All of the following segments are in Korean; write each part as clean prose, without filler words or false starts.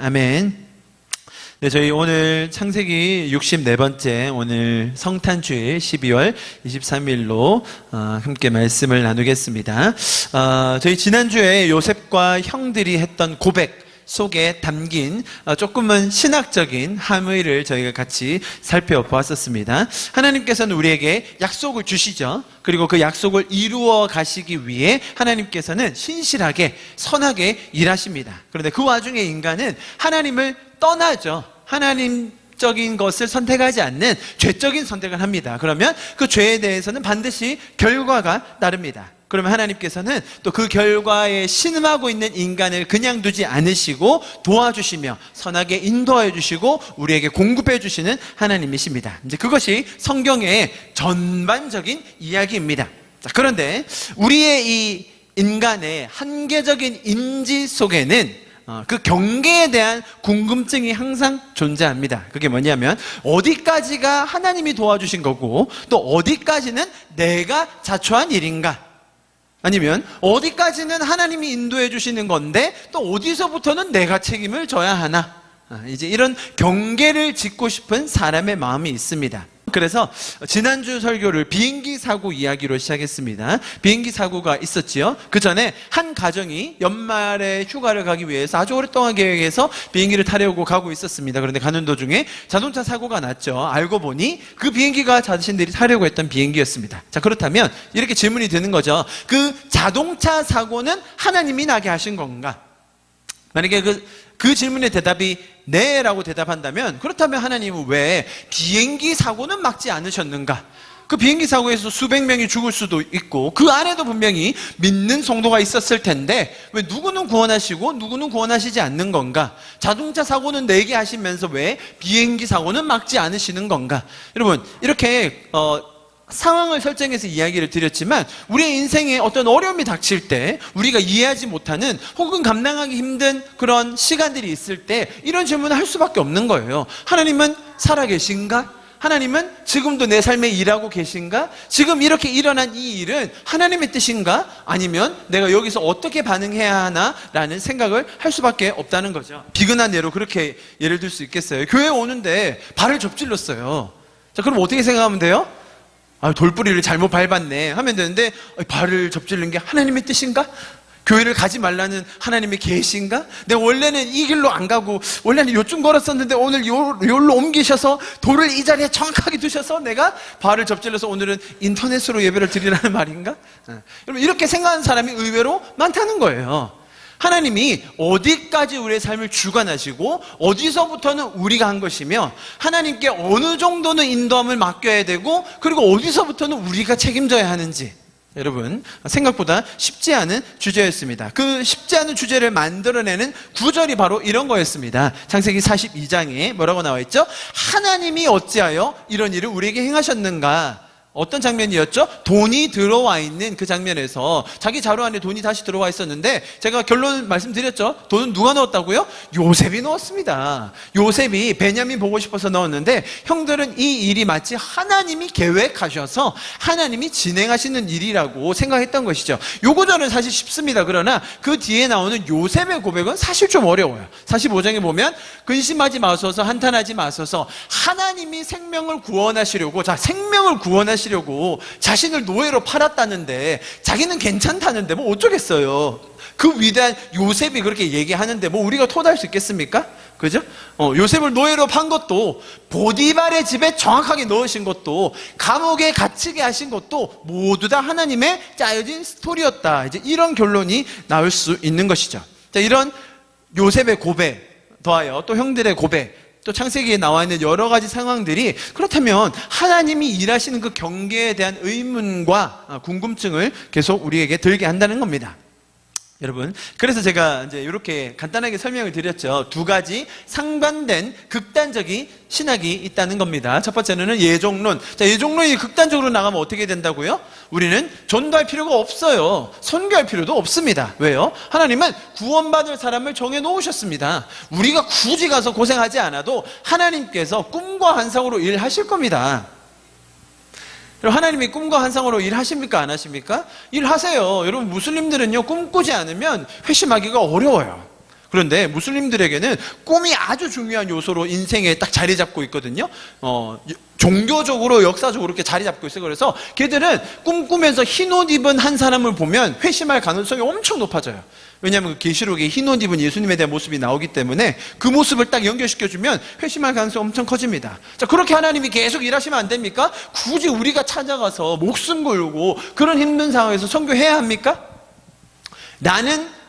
아멘. 네, 저희 오늘 창세기 64번째 오늘 성탄주일 12월 23일로 함께 말씀을 나누겠습니다. 저희 지난주에 요셉과 형들이 했던 고백 속에 담긴 조금은 신학적인 함의를 저희가 같이 살펴보았었습니다. 하나님께서는 우리에게 약속을 주시죠. 그리고 그 약속을 이루어 가시기 위해 하나님께서는 신실하게 선하게 일하십니다. 그런데 그 와중에 인간은 하나님을 떠나죠. 하나님적인 것을 선택하지 않는 죄적인 선택을 합니다. 그러면 그 죄에 대해서는 반드시 결과가 따릅니다. 그러면 하나님께서는 또 그 결과에 신음하고 있는 인간을 그냥 두지 않으시고 도와주시며 선하게 인도해 주시고 우리에게 공급해 주시는 하나님이십니다. 이제 그것이 성경의 전반적인 이야기입니다. 자, 그런데 우리의 이 인간의 한계적인 인지 속에는 그 경계에 대한 궁금증이 항상 존재합니다. 그게 뭐냐면 어디까지가 하나님이 도와주신 거고 또 어디까지는 내가 자초한 일인가, 아니면 어디까지는 하나님이 인도해 주시는 건데 또 어디서부터는 내가 책임을 져야 하나, 이제 이런 경계를 짚고 싶은 사람의 마음이 있습니다. 그래서 지난주 설교를 비행기 사고 이야기로 시작했습니다. 비행기 사고가 있었지요. 그 전에 한 가정이 연말에 휴가를 가기 위해서 아주 오랫동안 계획해서 비행기를 타려고 가고 있었습니다. 그런데 가는 도중에 자동차 사고가 났죠. 알고 보니 그 비행기가 자신들이 타려고 했던 비행기였습니다. 자, 그렇다면 이렇게 질문이 드는 거죠. 그 자동차 사고는 하나님이 나게 하신 건가? 만약에 그 질문의 대답이 네라고 대답한다면, 그렇다면 하나님은 왜 비행기 사고는 막지 않으셨는가? 그 비행기 사고에서 수백 명이 죽을 수도 있고 그 안에도 분명히 믿는 성도가 있었을 텐데 왜 누구는 구원하시고 누구는 구원하시지 않는 건가? 자동차 사고는 내게 하시면서 왜 비행기 사고는 막지 않으시는 건가? 여러분, 이렇게 상황을 설정해서 이야기를 드렸지만 우리의 인생에 어떤 어려움이 닥칠 때 우리가 이해하지 못하는 혹은 감당하기 힘든 그런 시간들이 있을 때 이런 질문을 할 수밖에 없는 거예요. 하나님은 살아계신가? 하나님은 지금도 내 삶에 일하고 계신가? 지금 이렇게 일어난 이 일은 하나님의 뜻인가? 아니면 내가 여기서 어떻게 반응해야 하나? 라는 생각을 할 수밖에 없다는 거죠. 비근한 예로 그렇게 예를 들 수 있겠어요. 교회에 오는데 발을 접질렀어요. 자, 그럼 어떻게 생각하면 돼요? 돌뿌리를 잘못 밟았네 하면 되는데, 발을 접질른 게 하나님의 뜻인가? 교회를 가지 말라는 하나님의 계시인가? 내가 원래는 이 길로 안 가고 원래는 요쯤 걸었었는데 오늘 요로 옮기셔서 돌을 이 자리에 정확하게 두셔서 내가 발을 접질러서 오늘은 인터넷으로 예배를 드리라는 말인가? 여러분, 이렇게 생각하는 사람이 의외로 많다는 거예요. 하나님이 어디까지 우리의 삶을 주관하시고 어디서부터는 우리가 한 것이며 하나님께 어느 정도는 인도함을 맡겨야 되고 그리고 어디서부터는 우리가 책임져야 하는지, 여러분, 생각보다 쉽지 않은 주제였습니다. 그 쉽지 않은 주제를 만들어내는 구절이 바로 이런 거였습니다. 창세기 42장에 뭐라고 나와 있죠? 하나님이 어찌하여 이런 일을 우리에게 행하셨는가? 어떤 장면이었죠? 돈이 들어와 있는 그 장면에서 자기 자루 안에 돈이 다시 들어와 있었는데 제가 결론 말씀드렸죠? 돈은 누가 넣었다고요? 요셉이 넣었습니다. 요셉이 베냐민 보고 싶어서 넣었는데 형들은 이 일이 마치 하나님이 계획하셔서 하나님이 진행하시는 일이라고 생각했던 것이죠. 요 구절은 사실 쉽습니다. 그러나 그 뒤에 나오는 요셉의 고백은 사실 좀 어려워요. 45장에 보면 근심하지 마소서, 한탄하지 마소서, 하나님이 생명을 구원하시려고, 자, 생명을 구원하시려고 자신을 노예로 팔았다는데 자기는 괜찮다는데 뭐 어쩌겠어요. 그 위대한 요셉이 그렇게 얘기하는데 뭐 우리가 토달할 수 있겠습니까? 그죠? 요셉을 노예로 판 것도, 보디발의 집에 정확하게 넣으신 것도, 감옥에 갇히게 하신 것도 모두 다 하나님의 짜여진 스토리였다. 이제 이런 결론이 나올 수 있는 것이죠. 자, 이런 요셉의 고백 더하여 또 형들의 고백, 또 창세기에 나와 있는 여러 가지 상황들이, 그렇다면 하나님이 일하시는 그 경계에 대한 의문과 궁금증을 계속 우리에게 들게 한다는 겁니다. 여러분, 그래서 제가 이제 이렇게 간단하게 설명을 드렸죠. 두 가지 상반된 극단적인 신학이 있다는 겁니다. 첫 번째는 예종론. 자, 예종론이 극단적으로 나가면 어떻게 된다고요? 우리는 전도할 필요가 없어요. 선교할 필요도 없습니다. 왜요? 하나님은 구원받을 사람을 정해 놓으셨습니다. 우리가 굳이 가서 고생하지 않아도 하나님께서 꿈과 환상으로 일하실 겁니다. 하나님이 꿈과 환상으로 일하십니까? 안 하십니까? 일하세요. 여러분, 무슬림들은요, 꿈꾸지 않으면 회심하기가 어려워요. 그런데 무슬림들에게는 꿈이 아주 중요한 요소로 인생에 딱 자리 잡고 있거든요. 종교적으로 역사적으로 이렇게 자리 잡고 있어요. 그래서 걔들은 꿈꾸면서 흰옷 입은 한 사람을 보면 회심할 가능성이 엄청 높아져요. 왜냐하면 계시록에 흰옷 입은 예수님에 대한 모습이 나오기 때문에 그 모습을 딱 연결시켜주면 회심할 가능성이 엄청 커집니다. 자, 그렇게 하나님이 계속 일하시면 안 됩니까? 굳이 우리가 찾아가서 목숨 걸고 그런 힘든 상황에서 선교해야 합니까? 나는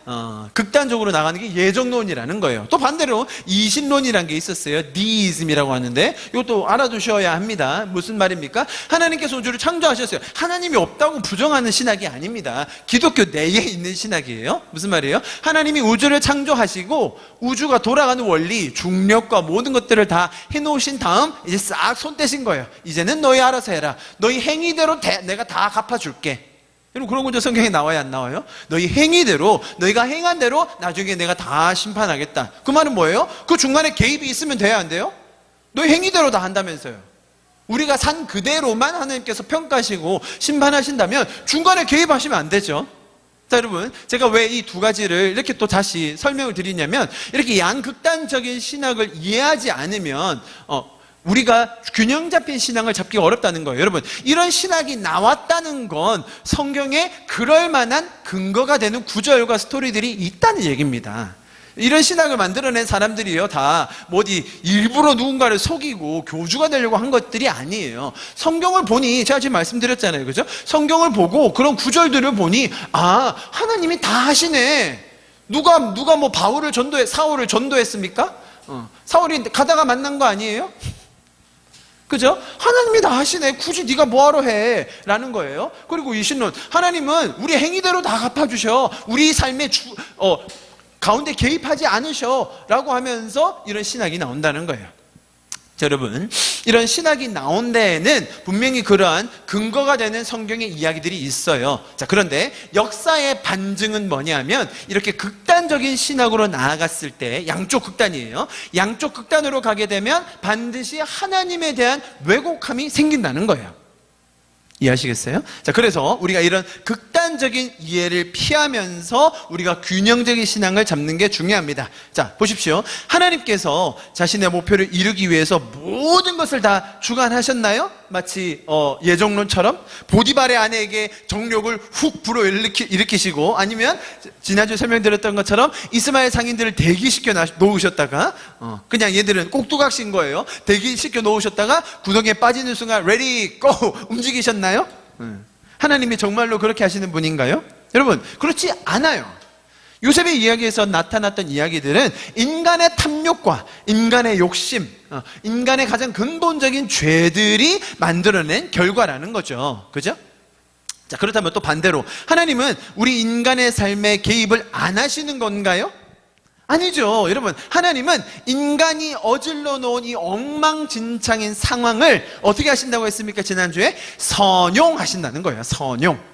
극단적으로 나가는 게 예정론이라는 거예요. 또 반대로 이신론이라는 게 있었어요. 디이즘이라고 하는데 이것도 알아두셔야 합니다. 무슨 말입니까? 하나님께서 우주를 창조하셨어요. 하나님이 없다고 부정하는 신학이 아닙니다. 기독교 내에 있는 신학이에요. 무슨 말이에요? 하나님이 우주를 창조하시고 우주가 돌아가는 원리, 중력과 모든 것들을 다 해놓으신 다음 이제 싹 손 떼신 거예요. 이제는 너희 알아서 해라. 너희 행위대로 내가 다 갚아줄게. 여러분, 그런 구절 성경에 나와야 안 나와요? 너희 행위대로, 너희가 행한 대로 나중에 내가 다 심판하겠다. 그 말은 뭐예요? 그 중간에 개입이 있으면 돼야 안 돼요? 너희 행위대로 다 한다면서요. 우리가 산 그대로만 하나님께서 평가하시고 심판하신다면 중간에 개입하시면 안 되죠. 자, 여러분, 제가 왜 이 두 가지를 이렇게 또 다시 설명을 드리냐면, 이렇게 양극단적인 신학을 이해하지 않으면 우리가 균형 잡힌 신앙을 잡기가 어렵다는 거예요. 여러분, 이런 신학이 나왔다는 건 성경에 그럴 만한 근거가 되는 구절과 스토리들이 있다는 얘기입니다. 이런 신학을 만들어낸 사람들이요, 다 어디 일부러 누군가를 속이고 교주가 되려고 한 것들이 아니에요. 성경을 보니, 제가 지금 말씀드렸잖아요, 그죠? 성경을 보고 그런 구절들을 보니, 아, 하나님이 다 하시네. 누가 뭐 사울을 전도했습니까? 사울이 가다가 만난 거 아니에요? 그죠? 하나님이 다 하시네. 굳이 네가 뭐하러 해? 라는 거예요. 그리고 이신론, 하나님은 우리 행위대로 다 갚아주셔. 우리 삶의 가운데 개입하지 않으셔. 라고 하면서 이런 신학이 나온다는 거예요. 자, 여러분, 이런 신학이 나온 데에는 분명히 그러한 근거가 되는 성경의 이야기들이 있어요. 자, 그런데 역사의 반증은 뭐냐면, 이렇게 극단적인 신학으로 나아갔을 때, 양쪽 극단이에요. 양쪽 극단으로 가게 되면 반드시 하나님에 대한 왜곡함이 생긴다는 거예요. 이해하시겠어요? 자, 그래서 우리가 이런 극단적인 이해를 피하면서 우리가 균형적인 신앙을 잡는 게 중요합니다. 자, 보십시오. 하나님께서 자신의 목표를 이루기 위해서 모든 것을 다 주관하셨나요? 마치 예정론처럼 보디발의 아내에게 정욕을 훅 불어일으키시고, 아니면 지난주에 설명드렸던 것처럼 이스마엘 상인들을 대기시켜 놓으셨다가 그냥 얘들은 꼭두각시인 거예요. 대기시켜 놓으셨다가 구덩이에 빠지는 순간 레디 고 움직이셨나요? 하나님이 정말로 그렇게 하시는 분인가요? 여러분, 그렇지 않아요. 요셉의 이야기에서 나타났던 이야기들은 인간의 탐욕과 인간의 욕심, 인간의 가장 근본적인 죄들이 만들어낸 결과라는 거죠. 그죠? 자, 그렇다면 또 반대로 하나님은 우리 인간의 삶에 개입을 안 하시는 건가요? 아니죠. 여러분, 하나님은 인간이 어질러 놓은 이 엉망진창인 상황을 어떻게 하신다고 했습니까? 지난주에 선용하신다는 거예요. 선용.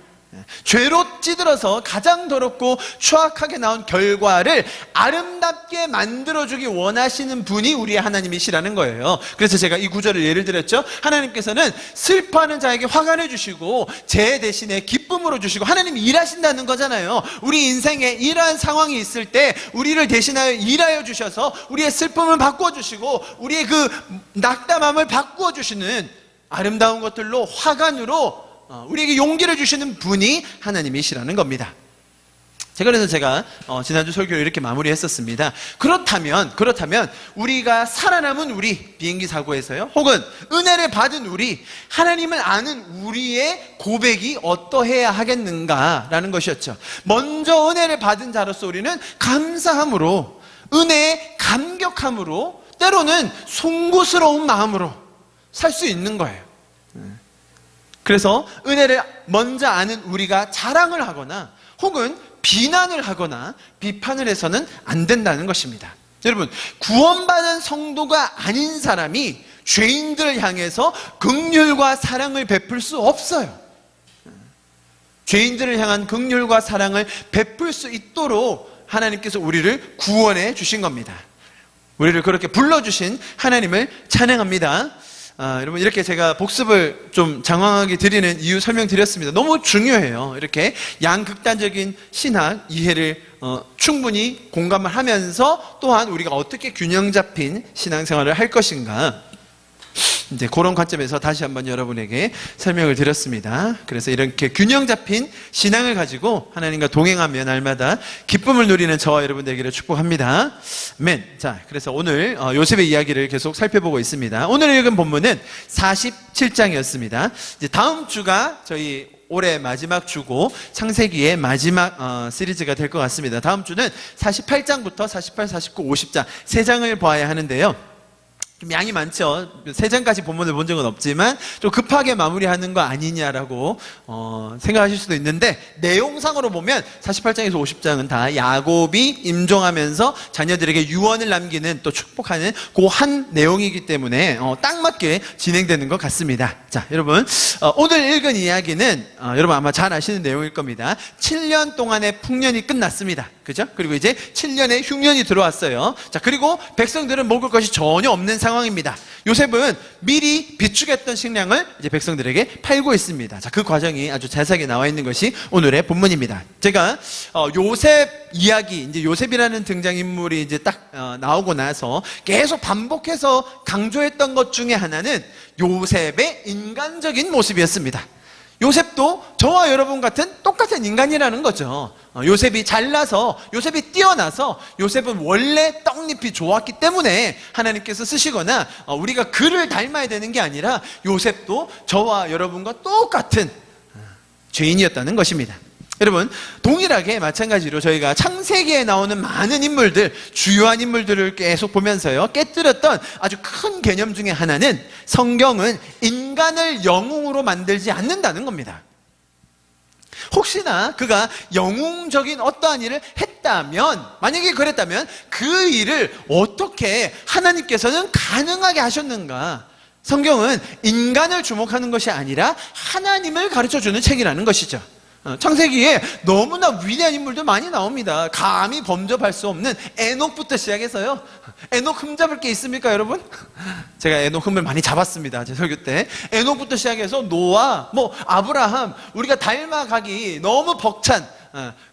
죄로 찌들어서 가장 더럽고 추악하게 나온 결과를 아름답게 만들어주기 원하시는 분이 우리의 하나님이시라는 거예요. 그래서 제가 이 구절을 예를 들었죠. 하나님께서는 슬퍼하는 자에게 화가 내주시고 죄 대신에 기쁨으로 주시고, 하나님이 일하신다는 거잖아요. 우리 인생에 이러한 상황이 있을 때 우리를 대신하여 일하여 주셔서 우리의 슬픔을 바꿔주시고 우리의 그 낙담함을 바꾸어주시는 아름다운 것들로 화관으로 우리에게 용기를 주시는 분이 하나님이시라는 겁니다. 그래서 제가 지난주 설교를 이렇게 마무리했었습니다. 그렇다면 우리가 살아남은 우리, 비행기 사고에서요, 혹은 은혜를 받은 우리, 하나님을 아는 우리의 고백이 어떠해야 하겠는가라는 것이었죠. 먼저 은혜를 받은 자로서 우리는 감사함으로, 은혜에 감격함으로, 때로는 송구스러운 마음으로 살 수 있는 거예요. 그래서 은혜를 먼저 아는 우리가 자랑을 하거나 혹은 비난을 하거나 비판을 해서는 안 된다는 것입니다. 여러분, 구원받은 성도가 아닌 사람이 죄인들을 향해서 긍휼과 사랑을 베풀 수 없어요. 죄인들을 향한 긍휼과 사랑을 베풀 수 있도록 하나님께서 우리를 구원해 주신 겁니다. 우리를 그렇게 불러주신 하나님을 찬양합니다. 여러분 이렇게 제가 복습을 좀 장황하게 드리는 이유 설명드렸습니다. 너무 중요해요. 이렇게 양극단적인 신학 이해를 충분히 공감을 하면서 또한 우리가 어떻게 균형 잡힌 신앙생활을 할 것인가, 이제 그런 관점에서 다시 한번 여러분에게 설명을 드렸습니다. 그래서 이렇게 균형 잡힌 신앙을 가지고 하나님과 동행하며 날마다 기쁨을 누리는 저와 여러분 되기를 축복합니다. 아멘. 자, 그래서 오늘 요셉의 이야기를 계속 살펴보고 있습니다. 오늘 읽은 본문은 47장이었습니다. 이제 다음 주가 저희 올해 마지막 주고 창세기의 마지막 시리즈가 될 것 같습니다. 다음 주는 48장부터 48, 49, 50장 3장을 봐야 하는데요. 좀 양이 많죠. 3장까지 본문을 본 적은 없지만 좀 급하게 마무리하는 거 아니냐라고 생각하실 수도 있는데, 내용상으로 보면 48장에서 50장은 다 야곱이 임종하면서 자녀들에게 유언을 남기는, 또 축복하는 그 한 내용이기 때문에 딱 맞게 진행되는 것 같습니다. 자, 여러분 오늘 읽은 이야기는 여러분 아마 잘 아시는 내용일 겁니다. 7년 동안의 풍년이 끝났습니다. 그죠? 그리고 이제 7년의 흉년이 들어왔어요. 자, 그리고 백성들은 먹을 것이 전혀 없는 상황입니다. 요셉은 미리 비축했던 식량을 이제 백성들에게 팔고 있습니다. 자, 그 과정이 아주 자세하게 나와 있는 것이 오늘의 본문입니다. 제가 요셉 이야기, 이제 요셉이라는 등장인물이 이제 딱 나오고 나서 계속 반복해서 강조했던 것 중에 하나는 요셉의 인간적인 모습이었습니다. 요셉도 저와 여러분 같은 똑같은 인간이라는 거죠. 요셉이 잘나서, 요셉이 뛰어나서, 요셉은 원래 떡잎이 좋았기 때문에 하나님께서 쓰시거나 우리가 그를 닮아야 되는 게 아니라 요셉도 저와 여러분과 똑같은 죄인이었다는 것입니다. 여러분, 동일하게 마찬가지로 저희가 창세기에 나오는 많은 인물들, 주요한 인물들을 계속 보면서요, 깨뜨렸던 아주 큰 개념 중에 하나는 성경은 인간을 영웅으로 만들지 않는다는 겁니다. 혹시나 그가 영웅적인 어떠한 일을 했다면, 만약에 그랬다면 그 일을 어떻게 하나님께서는 가능하게 하셨는가? 성경은 인간을 주목하는 것이 아니라 하나님을 가르쳐주는 책이라는 것이죠. 창세기에 너무나 위대한 인물들 많이 나옵니다. 감히 범접할 수 없는 에녹부터 시작해서요. 에녹 흠잡을 게 있습니까, 여러분? 제가 에녹 흠을 많이 잡았습니다, 제 설교 때. 에녹부터 시작해서 노아, 아브라함, 우리가 닮아가기 너무 벅찬,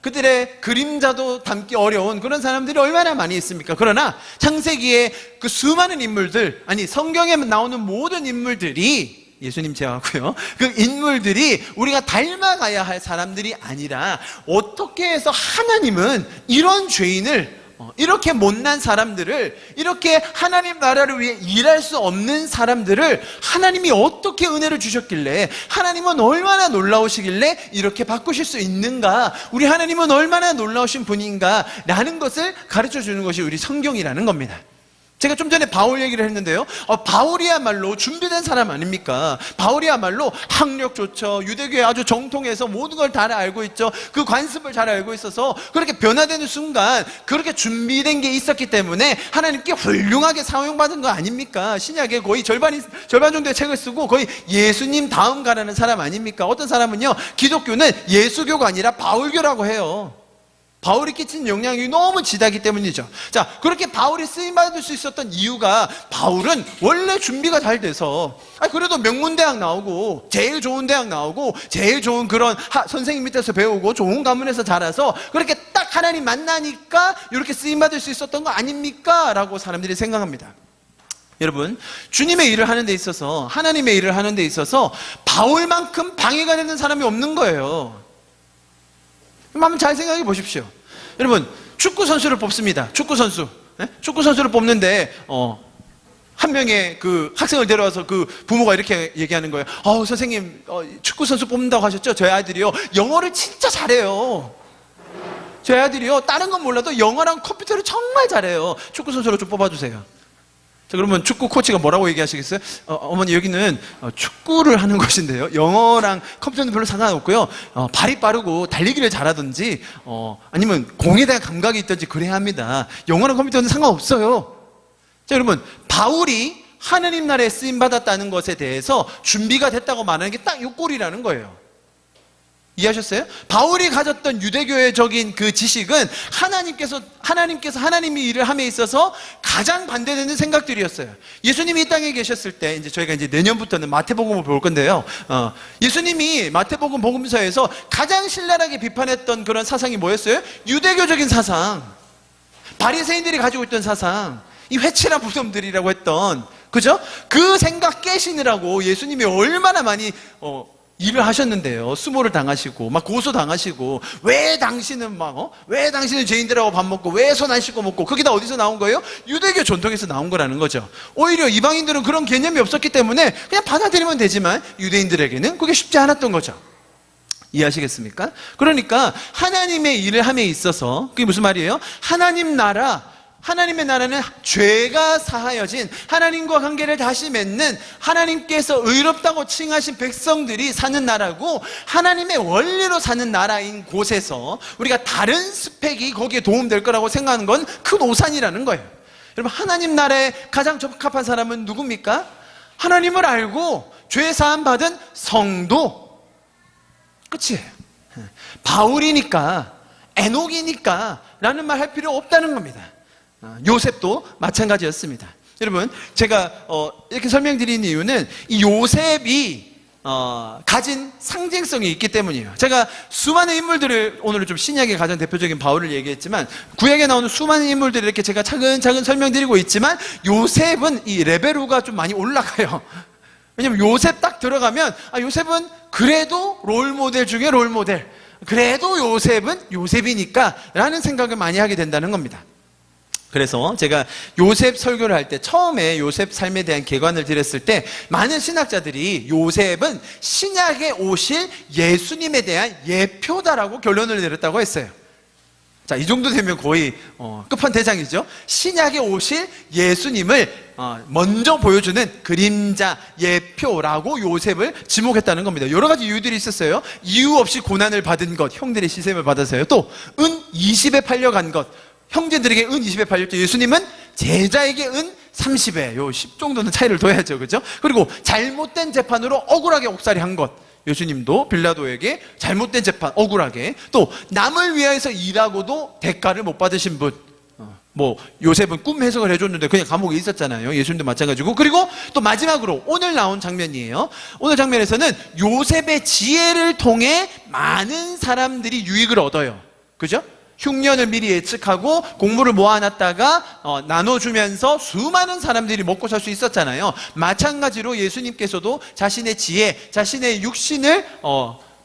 그들의 그림자도 담기 어려운 그런 사람들이 얼마나 많이 있습니까? 그러나 창세기의 그 수많은 인물들, 아니 성경에 나오는 모든 인물들이, 예수님 제외하고요, 그 인물들이 우리가 닮아가야 할 사람들이 아니라 어떻게 해서 하나님은 이런 죄인을, 이렇게 못난 사람들을, 이렇게 하나님 나라를 위해 일할 수 없는 사람들을 하나님이 어떻게 은혜를 주셨길래, 하나님은 얼마나 놀라우시길래 이렇게 바꾸실 수 있는가, 우리 하나님은 얼마나 놀라우신 분인가 라는 것을 가르쳐 주는 것이 우리 성경이라는 겁니다. 제가 좀 전에 바울 얘기를 했는데요, 바울이야말로 준비된 사람 아닙니까? 바울이야말로 학력 좋죠. 유대교에 아주 정통해서 모든 걸 다 알고 있죠. 그 관습을 잘 알고 있어서 그렇게 변화되는 순간 그렇게 준비된 게 있었기 때문에 하나님께 훌륭하게 사용받은 거 아닙니까? 신약에 거의 절반 정도의 책을 쓰고 거의 예수님 다음 가라는 사람 아닙니까? 어떤 사람은요, 기독교는 예수교가 아니라 바울교라고 해요. 바울이 끼친 영향이 너무 지다기 때문이죠. 자, 그렇게 바울이 쓰임받을 수 있었던 이유가, 바울은 원래 준비가 잘 돼서, 그래도 명문대학 나오고 제일 좋은 대학 나오고 제일 좋은 그런 선생님 밑에서 배우고 좋은 가문에서 자라서 그렇게 딱 하나님 만나니까 이렇게 쓰임받을 수 있었던 거 아닙니까? 라고 사람들이 생각합니다. 여러분, 주님의 일을 하는 데 있어서, 하나님의 일을 하는 데 있어서 바울만큼 방해가 되는 사람이 없는 거예요. 한번 잘 생각해 보십시오. 여러분, 축구 선수를 뽑습니다. 축구 선수를 뽑는데 한 명의 그 학생을 데려와서 그 부모가 이렇게 얘기하는 거예요. 선생님, 축구 선수 뽑는다고 하셨죠? 저희 아들이요, 영어를 진짜 잘해요. 저희 아들이요, 다른 건 몰라도 영어랑 컴퓨터를 정말 잘해요. 축구 선수로 좀 뽑아주세요. 자, 그러면 축구 코치가 뭐라고 얘기하시겠어요? 어머니, 여기는 축구를 하는 곳인데요, 영어랑 컴퓨터는 별로 상관없고요, 발이 빠르고 달리기를 잘하든지 아니면 공에 대한 감각이 있든지 그래야 합니다. 영어랑 컴퓨터는 상관없어요. 자, 여러분, 바울이 하느님 나라에 쓰임받았다는 것에 대해서 준비가 됐다고 말하는 게 딱 요 꼴이라는 거예요. 이해하셨어요? 바울이 가졌던 유대교회적인 그 지식은 하나님이 일을 함에 있어서 가장 반대되는 생각들이었어요. 예수님이 이 땅에 계셨을 때, 이제 저희가 이제 내년부터는 마태복음을 볼 건데요. 예수님이 마태복음 복음서에서 가장 신랄하게 비판했던 그런 사상이 뭐였어요? 유대교적인 사상. 바리새인들이 가지고 있던 사상. 이 회칠한 무덤들이라고 했던, 그죠? 그 생각 깨시느라고 예수님이 얼마나 많이, 일을 하셨는데요. 수모를 당하시고 막 고소당하시고 왜 당신은 왜 당신은 죄인들하고 밥 먹고 왜 손 안 씻고 먹고, 그게 다 어디서 나온 거예요? 유대교 전통에서 나온 거라는 거죠. 오히려 이방인들은 그런 개념이 없었기 때문에 그냥 받아들이면 되지만 유대인들에게는 그게 쉽지 않았던 거죠. 이해하시겠습니까? 그러니까 하나님의 일을 함에 있어서, 그게 무슨 말이에요? 하나님의 나라는 죄가 사하여진, 하나님과 관계를 다시 맺는, 하나님께서 의롭다고 칭하신 백성들이 사는 나라고, 하나님의 원리로 사는 나라인 곳에서 우리가 다른 스펙이 거기에 도움될 거라고 생각하는 건 큰 오산이라는 거예요. 여러분, 하나님 나라에 가장 적합한 사람은 누굽니까? 하나님을 알고 죄 사함 받은 성도. 끝이에요. 바울이니까, 에녹이니까 라는 말 할 필요 없다는 겁니다. 요셉도 마찬가지였습니다. 여러분, 제가 이렇게 설명드리는 이유는 이 요셉이 가진 상징성이 있기 때문이에요. 제가 수많은 인물들을, 오늘은 좀 신약의 가장 대표적인 바울을 얘기했지만, 구약에 나오는 수많은 인물들을 이렇게 제가 차근차근 설명드리고 있지만, 요셉은 이 레벨로가 좀 많이 올라가요. 왜냐면 요셉 딱 들어가면, 요셉은 그래도 롤모델 중에 롤모델, 그래도 요셉은 요셉이니까 라는 생각을 많이 하게 된다는 겁니다. 그래서 제가 요셉 설교를 할 때, 처음에 요셉 삶에 대한 개관을 드렸을 때, 많은 신학자들이 요셉은 신약에 오실 예수님에 대한 예표다라고 결론을 내렸다고 했어요. 자, 이 정도 되면 거의 끝판대장이죠. 신약에 오실 예수님을 먼저 보여주는 그림자, 예표라고 요셉을 지목했다는 겁니다. 여러 가지 이유들이 있었어요. 이유 없이 고난을 받은 것, 형들의 시샘을 받아서요. 또 은 20에 팔려간 것, 형제들에게 은 20에 팔렸죠. 예수님은 제자에게 은 30에, 요 10 정도는 차이를 둬야죠. 그죠? 그리고 잘못된 재판으로 억울하게 옥살이한 것, 예수님도 빌라도에게 잘못된 재판, 억울하게. 또 남을 위하여서 일하고도 대가를 못 받으신 분, 요셉은 꿈 해석을 해줬는데 그냥 감옥에 있었잖아요. 예수님도 마찬가지고. 그리고 또 마지막으로 오늘 나온 장면이에요. 오늘 장면에서는 요셉의 지혜를 통해 많은 사람들이 유익을 얻어요. 그죠? 흉년을 미리 예측하고 곡물을 모아놨다가 나눠주면서 수많은 사람들이 먹고 살 수 있었잖아요. 마찬가지로 예수님께서도 자신의 지혜, 자신의 육신을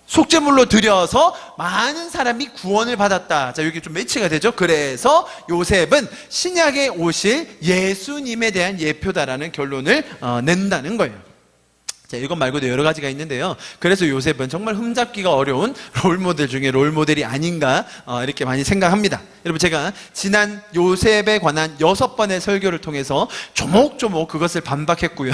속죄물로 드려서 많은 사람이 구원을 받았다. 자, 여기 좀 매치가 되죠. 그래서 요셉은 신약에 오실 예수님에 대한 예표다라는 결론을 낸다는 거예요. 자, 이것 말고도 여러 가지가 있는데요. 그래서 요셉은 정말 흠잡기가 어려운 롤모델 중에 롤모델이 아닌가, 이렇게 많이 생각합니다. 여러분, 제가 지난 요셉에 관한 6번의 설교를 통해서 조목조목 그것을 반박했고요.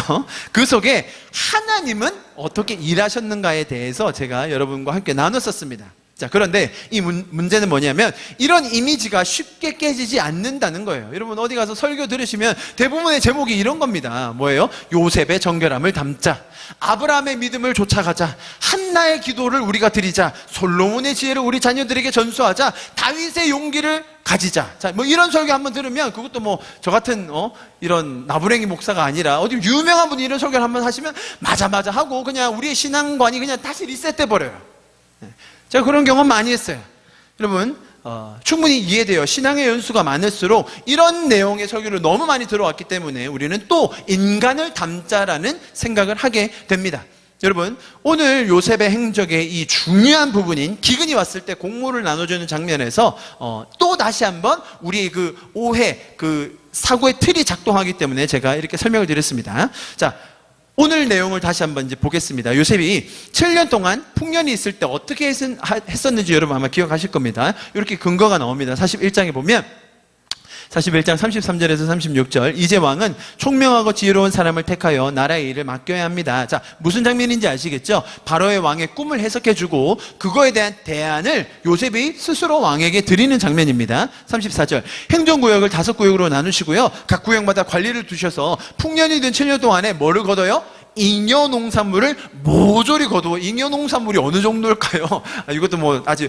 그 속에 하나님은 어떻게 일하셨는가에 대해서 제가 여러분과 함께 나눴었습니다. 자, 그런데 이 문제는 뭐냐면, 이런 이미지가 쉽게 깨지지 않는다는 거예요. 여러분, 어디 가서 설교 들으시면 대부분의 제목이 이런 겁니다. 뭐예요? 요셉의 정결함을 담자, 아브라함의 믿음을 쫓아가자, 한나의 기도를 우리가 드리자, 솔로몬의 지혜를 우리 자녀들에게 전수하자, 다윗의 용기를 가지자. 자, 이런 설교 한번 들으면, 그것도 저 같은 이런 나부랭이 목사가 아니라 어디 유명한 분이 이런 설교를 한번 하시면 맞아 하고 그냥 우리의 신앙관이 그냥 다시 리셋돼 버려요. 제가 그런 경험 많이 했어요. 여러분, 충분히 이해돼요. 신앙의 연수가 많을수록 이런 내용의 설교를 너무 많이 들어왔기 때문에 우리는 또 인간을 담자라는 생각을 하게 됩니다. 여러분, 오늘 요셉의 행적의 이 중요한 부분인 기근이 왔을 때 곡물을 나눠주는 장면에서 또 다시 한번 우리의 그 오해, 그 사고의 틀이 작동하기 때문에 제가 이렇게 설명을 드렸습니다. 자, 오늘 내용을 다시 한번 이제 보겠습니다. 요셉이 7년 동안 풍년이 있을 때 어떻게 했었는지 여러분 아마 기억하실 겁니다. 이렇게 근거가 나옵니다. 41장에 보면, 41장 33절에서 36절, 이제 왕은 총명하고 지혜로운 사람을 택하여 나라의 일을 맡겨야 합니다. 자, 무슨 장면인지 아시겠죠? 바로의 왕의 꿈을 해석해주고 그거에 대한 대안을 요셉이 스스로 왕에게 드리는 장면입니다. 34절, 행정구역을 5구역으로 나누시고요, 각 구역마다 관리를 두셔서 풍년이 든 7년 동안에 뭐를 거둬요? 잉여 농산물을 모조리 거두어. 잉여 농산물이 어느 정도일까요? 이것도 뭐 아주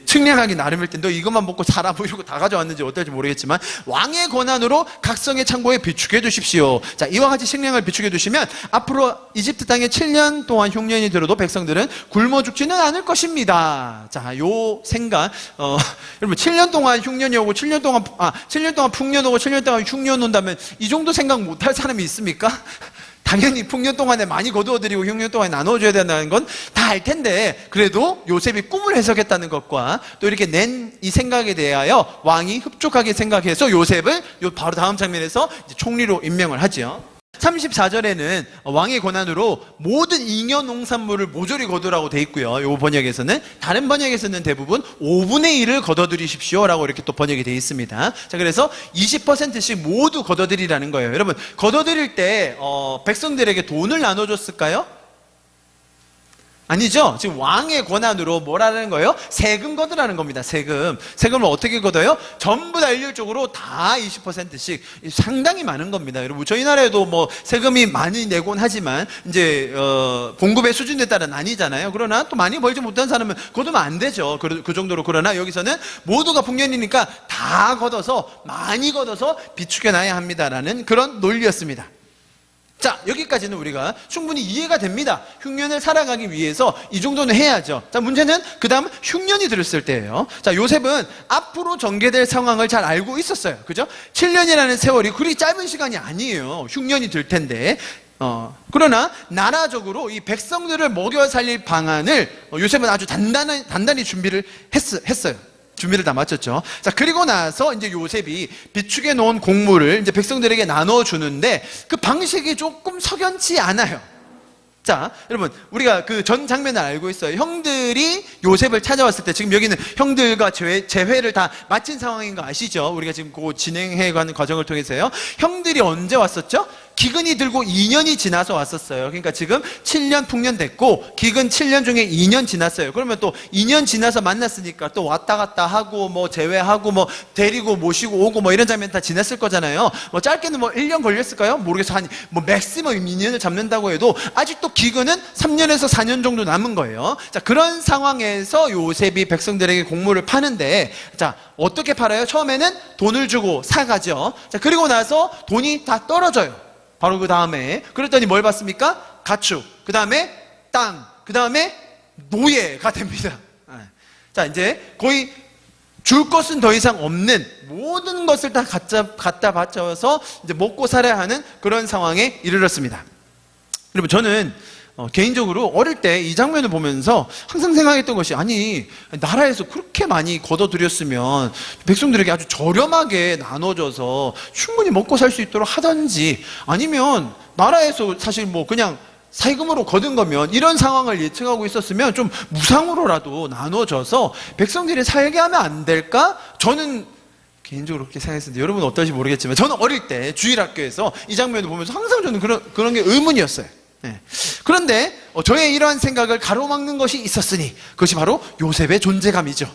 측량하기 나름일 텐데, 너 이것만 먹고 살아 뭐 이러고 다 가져왔는지 어떨지 모르겠지만, 왕의 권한으로 각성의 창고에 비축해 두십시오. 자, 이와 같이 식량을 비축해 두시면 앞으로 이집트 땅에 7년 동안 흉년이 들어도 백성들은 굶어 죽지는 않을 것입니다. 자, 요 생각, 여러분 7년 동안 흉년이 오고 7년 동안 풍년 오고 7년 동안 흉년 온다면 이 정도 생각 못할 사람이 있습니까? 당연히 풍년 동안에 많이 거두어드리고 흉년 동안에 나눠줘야 된다는 건 다 알 텐데, 그래도 요셉이 꿈을 해석했다는 것과 또 이렇게 낸 이 생각에 대하여 왕이 흡족하게 생각해서 요셉을 바로 다음 장면에서 이제 총리로 임명을 하죠. 34절에는 왕의 권한으로 모든 잉여 농산물을 모조리 거두라고 돼 있고요. 이 번역에서는, 다른 번역에서는 대부분 5분의 1을 거둬들이십시오 라고 이렇게 또 번역이 돼 있습니다. 자, 그래서 20%씩 모두 거둬들이라는 거예요. 여러분, 거둬들일 때 백성들에게 돈을 나눠줬을까요? 아니죠. 지금 왕의 권한으로 뭐라는 거예요? 세금 거두라는 겁니다. 세금을 어떻게 거둬요? 전부 다 일률적으로 다 20%씩. 상당히 많은 겁니다. 여러분, 저희 나라에도 뭐 세금이 많이 내곤 하지만 이제 봉급의 수준에 따라 아니잖아요. 그러나 또 많이 벌지 못한 사람은 거두면 안 되죠. 그 정도로. 그러나 여기서는 모두가 풍년이니까 다 걷어서, 많이 걷어서 비축해 놔야 합니다라는 그런 논리였습니다. 자, 여기까지는 우리가 충분히 이해가 됩니다. 흉년을 살아가기 위해서 이 정도는 해야죠. 자, 문제는 그 다음 흉년이 들었을 때예요. 자, 요셉은 앞으로 전개될 상황을 잘 알고 있었어요. 그죠? 7년이라는 세월이 그리 짧은 시간이 아니에요. 흉년이 들 텐데. 그러나 나라적으로 이 백성들을 먹여 살릴 방안을 요셉은 아주 단단히 준비를 했어요. 준비를 다 마쳤죠. 자, 그리고 나서 이제 요셉이 비축해 놓은 곡물을 이제 백성들에게 나눠주는데 그 방식이 조금 석연치 않아요. 자, 여러분, 우리가 그 전 장면을 알고 있어요. 형들이 요셉을 찾아왔을 때, 지금 여기는 형들과 재회를 다 마친 상황인 거 아시죠? 우리가 지금 그 진행해가는 과정을 통해서요. 형들이 언제 왔었죠? 기근이 들고 2년이 지나서 왔었어요. 그러니까 지금 7년 풍년 됐고 기근 7년 중에 2년 지났어요. 그러면 또 2년 지나서 만났으니까 또 왔다 갔다 하고 뭐 제외하고 뭐 데리고 모시고 오고 뭐 이런 장면 다 지났을 거잖아요. 뭐 짧게는 뭐 1년 걸렸을까요? 모르겠어. 한 뭐 맥시멈 2년을 잡는다고 해도 아직도 기근은 3년에서 4년 정도 남은 거예요. 자, 그런 상황에서 요셉이 백성들에게 곡물을 파는데, 자, 어떻게 팔아요? 처음에는 돈을 주고 사가죠. 자, 그리고 나서 돈이 다 떨어져요. 바로 그 다음에 그랬더니 뭘 받습니까? 가축, 그 다음에 땅, 그 다음에 노예가 됩니다. 자, 이제 거의 줄 것은 더 이상 없는 모든 것을 다 갖다 바쳐서 이제 먹고 살아야 하는 그런 상황에 이르렀습니다. 여러분, 저는 개인적으로 어릴 때 이 장면을 보면서 항상 생각했던 것이, 아니, 나라에서 그렇게 많이 거둬들였으면 백성들에게 아주 저렴하게 나눠줘서 충분히 먹고 살 수 있도록 하든지, 아니면 나라에서 사실 뭐 그냥 세금으로 거둔 거면 이런 상황을 예측하고 있었으면 좀 무상으로라도 나눠줘서 백성들이 살게 하면 안 될까? 저는 개인적으로 그렇게 생각했는데 여러분은 어떨지 모르겠지만 저는 어릴 때 주일학교에서 이 장면을 보면서 항상 저는 그런 게 의문이었어요. 네. 그런데 저의 이러한 생각을 가로막는 것이 있었으니 그것이 바로 요셉의 존재감이죠.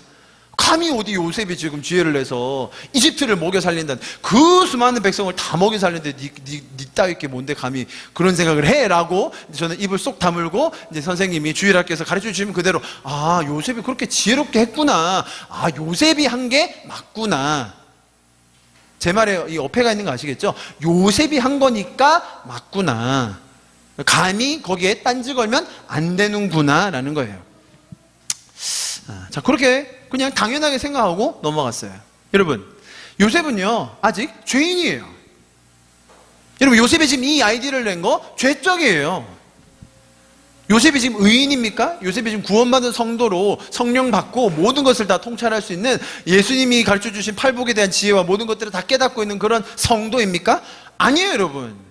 감히 어디 요셉이 지금 지혜를 내서 이집트를 먹여 살린다는, 그 수많은 백성을 다 먹여 살리는데 니 따위 게 뭔데 감히 그런 생각을 해? 라고 저는 입을 쏙 다물고, 이제 선생님이 주일학교에서 가르쳐 주시면 그대로, 아, 요셉이 그렇게 지혜롭게 했구나, 아, 요셉이 한 게 맞구나, 제 말에 이 어폐가 있는 거 아시겠죠? 요셉이 한 거니까 맞구나, 감히 거기에 딴지 걸면 안 되는구나 라는 거예요. 자, 그렇게 그냥 당연하게 생각하고 넘어갔어요. 여러분, 요셉은요 아직 죄인이에요. 여러분, 요셉이 지금 이 아이디어를 낸 거 죄적이에요. 요셉이 지금 의인입니까? 요셉이 지금 구원받은 성도로 성령 받고 모든 것을 다 통찰할 수 있는, 예수님이 가르쳐 주신 팔복에 대한 지혜와 모든 것들을 다 깨닫고 있는 그런 성도입니까? 아니에요, 여러분.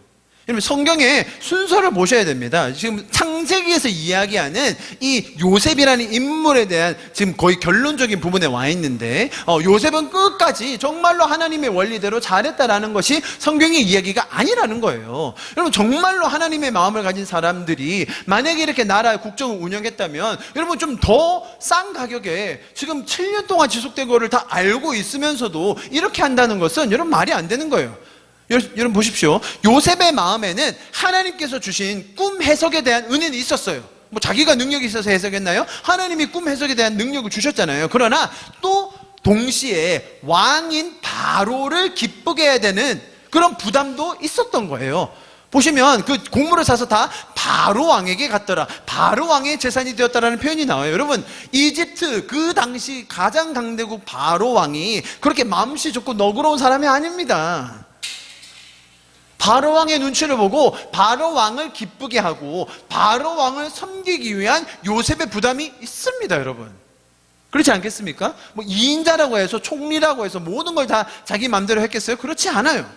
여러분, 성경의 순서를 보셔야 됩니다. 지금 창세기에서 이야기하는 이 요셉이라는 인물에 대한 지금 거의 결론적인 부분에 와 있는데, 요셉은 끝까지 정말로 하나님의 원리대로 잘했다라는 것이 성경의 이야기가 아니라는 거예요. 여러분, 정말로 하나님의 마음을 가진 사람들이 만약에 이렇게 나라 국정을 운영했다면, 여러분, 좀 더 싼 가격에 지금 7년 동안 지속된 거를 다 알고 있으면서도 이렇게 한다는 것은 여러분 말이 안 되는 거예요. 여러분 보십시오. 요셉의 마음에는 하나님께서 주신 꿈 해석에 대한 은혜는 있었어요. 뭐 자기가 능력이 있어서 해석했나요? 하나님이 꿈 해석에 대한 능력을 주셨잖아요. 그러나 또 동시에 왕인 바로를 기쁘게 해야 되는 그런 부담도 있었던 거예요. 보시면 그 곡물을 사서 다 바로 왕에게 갔더라. 바로 왕의 재산이 되었다라는 표현이 나와요. 여러분, 이집트 그 당시 가장 강대국 바로 왕이 그렇게 마음씨 좋고 너그러운 사람이 아닙니다. 바로 왕의 눈치를 보고 바로 왕을 기쁘게 하고 바로 왕을 섬기기 위한 요셉의 부담이 있습니다, 여러분. 그렇지 않겠습니까? 뭐 2인자라고 해서 총리라고 해서 모든 걸 다 자기 마음대로 했겠어요? 그렇지 않아요.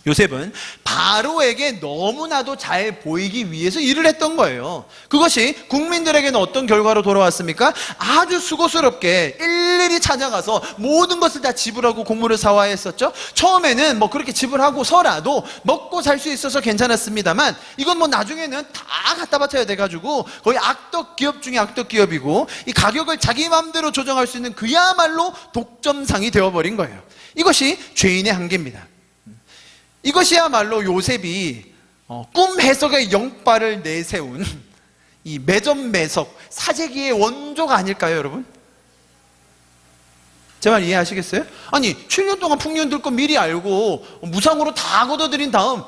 요셉은 바로에게 너무나도 잘 보이기 위해서 일을 했던 거예요. 그것이 국민들에게는 어떤 결과로 돌아왔습니까? 아주 수고스럽게 일일이 찾아가서 모든 것을 다 지불하고 곡물을 사와야 했었죠. 처음에는 뭐 그렇게 지불하고서라도 먹고 살 수 있어서 괜찮았습니다만, 이건 뭐 나중에는 다 갖다 바쳐야 돼가지고 거의 악덕 기업 중에 악덕 기업이고, 이 가격을 자기 마음대로 조정할 수 있는 그야말로 독점상이 되어버린 거예요. 이것이 죄인의 한계입니다. 이것이야말로 요셉이 꿈 해석의 영빨을 내세운 이 매점매석 사재기의 원조가 아닐까요, 여러분? 제 말 이해하시겠어요? 아니, 7년 동안 풍년 들 거 미리 알고 무상으로 다 걷어들인 다음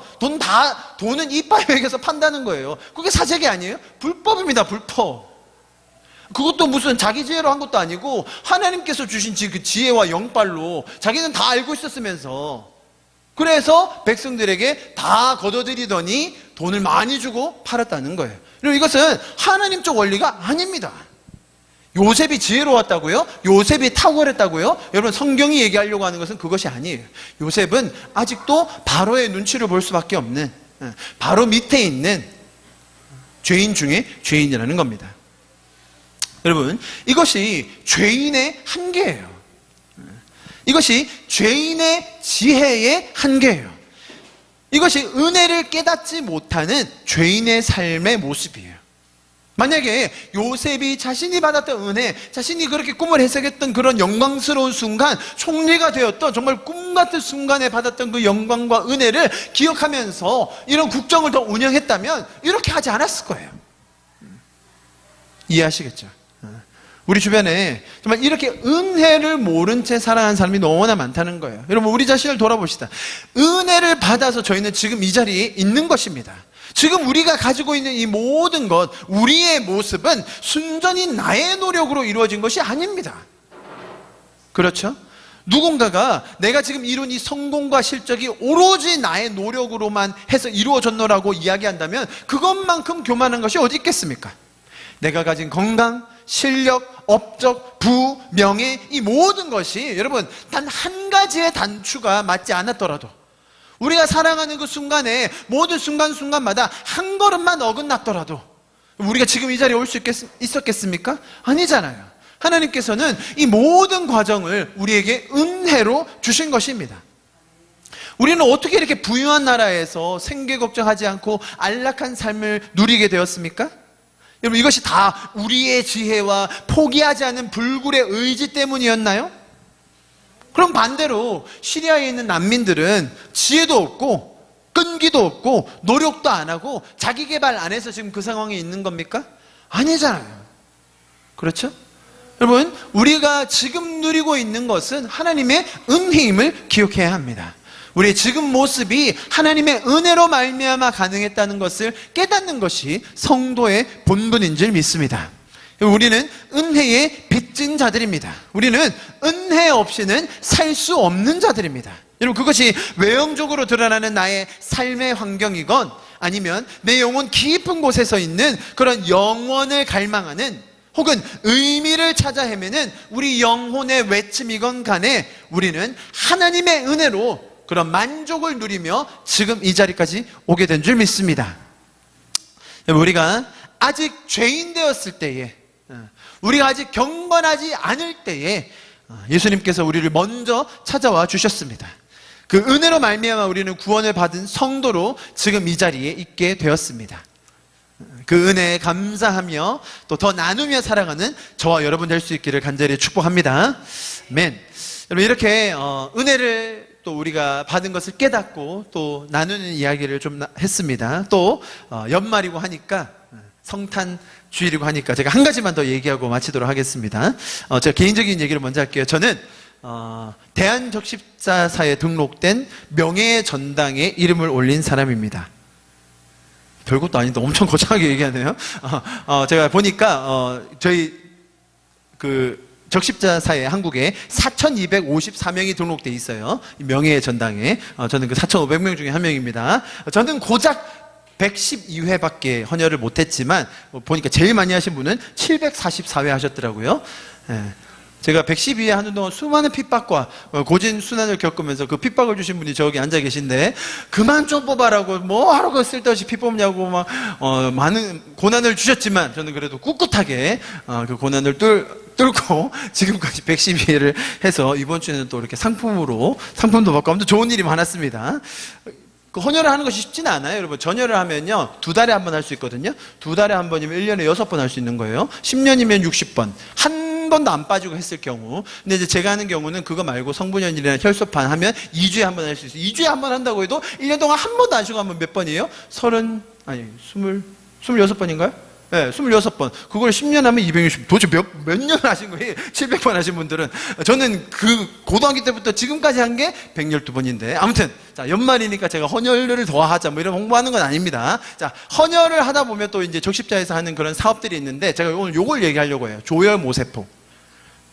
돈은 이빨 매겨서 판다는 거예요. 그게 사재기 아니에요? 불법입니다, 불법. 그것도 무슨 자기 지혜로 한 것도 아니고 하나님께서 주신 그 지혜와 영빨로 자기는 다 알고 있었으면서, 그래서 백성들에게 다 걷어들이더니 돈을 많이 주고 팔았다는 거예요. 그리고 이것은 하나님적 원리가 아닙니다. 요셉이 지혜로웠다고요? 요셉이 탁월했다고요? 여러분, 성경이 얘기하려고 하는 것은 그것이 아니에요. 요셉은 아직도 바로의 눈치를 볼 수밖에 없는, 바로 밑에 있는 죄인 중에 죄인이라는 겁니다. 여러분, 이것이 죄인의 한계예요. 이것이 죄인의 지혜의 한계예요. 이것이 은혜를 깨닫지 못하는 죄인의 삶의 모습이에요. 만약에 요셉이 자신이 받았던 은혜, 자신이 그렇게 꿈을 해석했던 그런 영광스러운 순간, 총리가 되었던 정말 꿈같은 순간에 받았던 그 영광과 은혜를 기억하면서 이런 국정을 더 운영했다면 이렇게 하지 않았을 거예요. 이해하시겠죠? 우리 주변에 정말 이렇게 은혜를 모른 채 살아가는 사람이 너무나 많다는 거예요. 여러분, 우리 자신을 돌아봅시다. 은혜를 받아서 저희는 지금 이 자리에 있는 것입니다. 지금 우리가 가지고 있는 이 모든 것, 우리의 모습은 순전히 나의 노력으로 이루어진 것이 아닙니다. 그렇죠? 누군가가 내가 지금 이룬 이 성공과 실적이 오로지 나의 노력으로만 해서 이루어졌노라고 이야기한다면 그것만큼 교만한 것이 어디 있겠습니까? 내가 가진 건강, 실력, 업적, 부, 명예, 이 모든 것이 여러분 단 한 가지의 단추가 맞지 않았더라도, 우리가 살아가는 그 순간에 모든 순간순간마다 한 걸음만 어긋났더라도 우리가 지금 이 자리에 올 수 있었겠습니까? 아니잖아요. 하나님께서는 이 모든 과정을 우리에게 은혜로 주신 것입니다. 우리는 어떻게 이렇게 부유한 나라에서 생계 걱정하지 않고 안락한 삶을 누리게 되었습니까? 여러분, 이것이 다 우리의 지혜와 포기하지 않는 불굴의 의지 때문이었나요? 그럼 반대로 시리아에 있는 난민들은 지혜도 없고 끈기도 없고 노력도 안 하고 자기 개발 안 해서 지금 그 상황에 있는 겁니까? 아니잖아요. 그렇죠? 여러분, 우리가 지금 누리고 있는 것은 하나님의 은혜임을 기억해야 합니다. 우리의 지금 모습이 하나님의 은혜로 말미암아 가능했다는 것을 깨닫는 것이 성도의 본분인 줄 믿습니다. 우리는 은혜에 빚진 자들입니다. 우리는 은혜 없이는 살 수 없는 자들입니다. 여러분, 그것이 외형적으로 드러나는 나의 삶의 환경이건 아니면 내 영혼 깊은 곳에서 있는 그런 영원을 갈망하는 혹은 의미를 찾아 헤매는 우리 영혼의 외침이건 간에 우리는 하나님의 은혜로 그런 만족을 누리며 지금 이 자리까지 오게 된 줄 믿습니다. 우리가 아직 죄인 되었을 때에, 우리가 아직 경건하지 않을 때에 예수님께서 우리를 먼저 찾아와 주셨습니다. 그 은혜로 말미암아 우리는 구원을 받은 성도로 지금 이 자리에 있게 되었습니다. 그 은혜에 감사하며 또 더 나누며 살아가는 저와 여러분 될 수 있기를 간절히 축복합니다. 아멘. 여러분, 이렇게 은혜를 또 우리가 받은 것을 깨닫고 또 나누는 이야기를 좀 했습니다. 또 연말이고 하니까 성탄 주일이고 하니까 제가 한 가지만 더 얘기하고 마치도록 하겠습니다. 제가 개인적인 얘기를 먼저 할게요. 저는 대한적십자사에 등록된 명예의 전당에 이름을 올린 사람입니다. 별것도 아닌데 엄청 거창하게 얘기하네요. 제가 보니까 저희 적십자사에 한국에 4,254명이 등록돼 있어요. 명예의 전당에. 저는 그 4,500명 중에 한 명입니다. 저는 고작 112회밖에 헌혈을 못했지만 보니까 제일 많이 하신 분은 744회 하셨더라고요. 제가 112회 하는 동안 수많은 핍박과 고진 순환을 겪으면서 그 핍박을 주신 분이 저기 앉아 계신데, 그만 좀 뽑아라고 뭐 하러 그 쓸데없이 피 뽑냐고 막 많은 고난을 주셨지만 저는 그래도 꿋꿋하게 그 고난을 뚫고 지금까지 112회를 해서 이번 주에는 또 이렇게 상품도 받고 아무튼 좋은 일이 많았습니다. 그 헌혈을 하는 것이 쉽지는 않아요. 여러분, 전혈을 하면요 2달에 한 번 할 수 있거든요. 2달에 한 번이면 1년에 6번 할 수 있는 거예요. 10년이면 60번. 한 번도 안 빠지고 했을 경우. 근데 이제 제가 하는 경우는 그거 말고 성분연이나 혈소판 하면 2주에 한 번 할 수 있어요. 2주에 한 번 한다고 해도 1년 동안 한 번도 안 쉬고 하면 몇 번이에요? 26번인가요? 네, 26번. 그걸 10년 하면 260. 도대체 몇 년을 하신 거예요? 700번 하신 분들은. 저는 그 고등학교 때부터 지금까지 한 게 112번인데. 아무튼, 자, 연말이니까 제가 헌혈을 더 하자, 뭐 이런 홍보하는 건 아닙니다. 자, 헌혈을 하다 보면 또 이제 적십자에서 하는 그런 사업들이 있는데, 제가 오늘 요걸 얘기하려고 해요. 조혈모세포.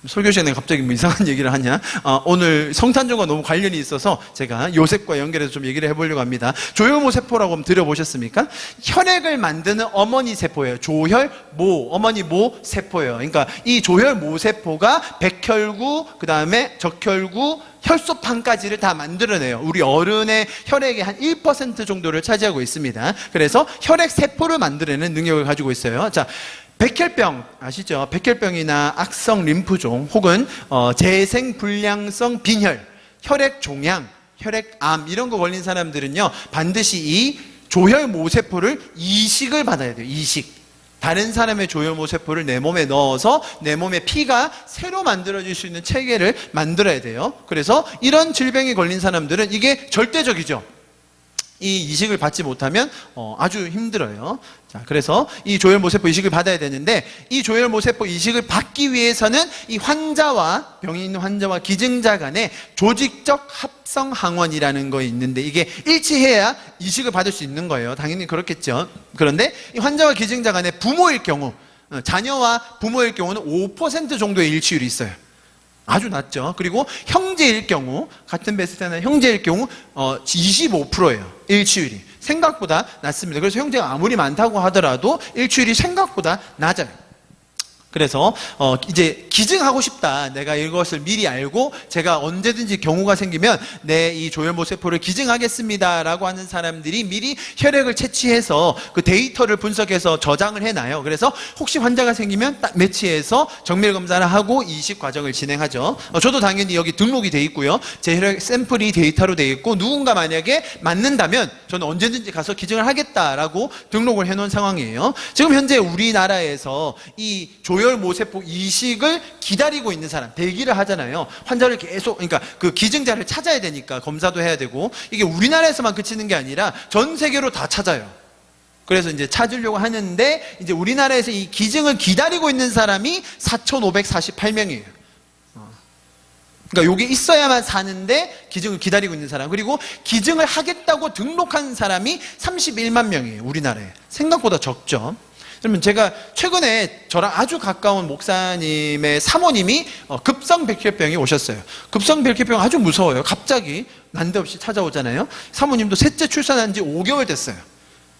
설교 시간에 갑자기 뭐 이상한 얘기를 하냐? 오늘 성탄절과 너무 관련이 있어서 제가 요셉과 연결해서 좀 얘기를 해보려고 합니다. 조혈모세포라고 한번 들어보셨습니까? 혈액을 만드는 어머니 세포예요. 조혈모, 어머니 모 세포예요. 그러니까 이 조혈모세포가 백혈구, 그 다음에 적혈구, 혈소판까지를 다 만들어내요. 우리 어른의 혈액의 한 1% 정도를 차지하고 있습니다. 그래서 혈액 세포를 만들어내는 능력을 가지고 있어요. 자, 백혈병 아시죠? 백혈병이나 악성 림프종 혹은 재생불량성 빈혈, 혈액종양, 혈액암 이런 거 걸린 사람들은요 반드시 이 조혈모세포를 이식을 받아야 돼요. 이식. 다른 사람의 조혈모세포를 내 몸에 넣어서 내 몸에 피가 새로 만들어질 수 있는 체계를 만들어야 돼요. 그래서 이런 질병에 걸린 사람들은 이게 절대적이죠. 이 이식을 받지 못하면 아주 힘들어요. 자, 그래서 이 조혈모세포 이식을 받아야 되는데, 이 조혈모세포 이식을 받기 위해서는 이 환자와 병이 있는 환자와 기증자 간에 조직적 합성 항원이라는 거 있는데, 이게 일치해야 이식을 받을 수 있는 거예요. 당연히 그렇겠죠. 그런데 이 환자와 기증자 간에 부모일 경우, 자녀와 부모일 경우는 5% 정도의 일치율이 있어요. 아주 낮죠. 그리고 형제일 경우, 같은 베스트나 형제일 경우 25%예요. 일치율이. 생각보다 낮습니다. 그래서 형제가 아무리 많다고 하더라도 일치율이 생각보다 낮아요. 그래서 이제 기증하고 싶다. 내가 이것을 미리 알고 제가 언제든지 경우가 생기면 내 이 조혈모세포를 기증하겠습니다라고 하는 사람들이 미리 혈액을 채취해서 그 데이터를 분석해서 저장을 해놔요. 그래서 혹시 환자가 생기면 딱 매치해서 정밀 검사를 하고 이식 과정을 진행하죠. 저도 당연히 여기 등록이 돼 있고요. 제 혈액 샘플이 데이터로 돼 있고, 누군가 만약에 맞는다면 저는 언제든지 가서 기증을 하겠다라고 등록을 해놓은 상황이에요. 지금 현재 우리나라에서 이 조혈모세포 이식을 기다리고 있는 사람, 대기를 하잖아요. 환자를 계속, 그러니까 그 기증자를 찾아야 되니까 검사도 해야 되고, 이게 우리나라에서만 그치는 게 아니라 전 세계로 다 찾아요. 그래서 이제 찾으려고 하는데, 이제 우리나라에서 이 기증을 기다리고 있는 사람이 4,548명이에요. 그러니까 요게 있어야만 사는데 기증을 기다리고 있는 사람, 그리고 기증을 하겠다고 등록한 사람이 31만 명이에요. 우리나라에. 생각보다 적죠. 그러면 제가 최근에 저랑 아주 가까운 목사님의 사모님이 급성 백혈병이 오셨어요. 급성 백혈병 아주 무서워요. 갑자기 난데없이 찾아오잖아요. 사모님도 셋째 출산한 지 5개월 됐어요.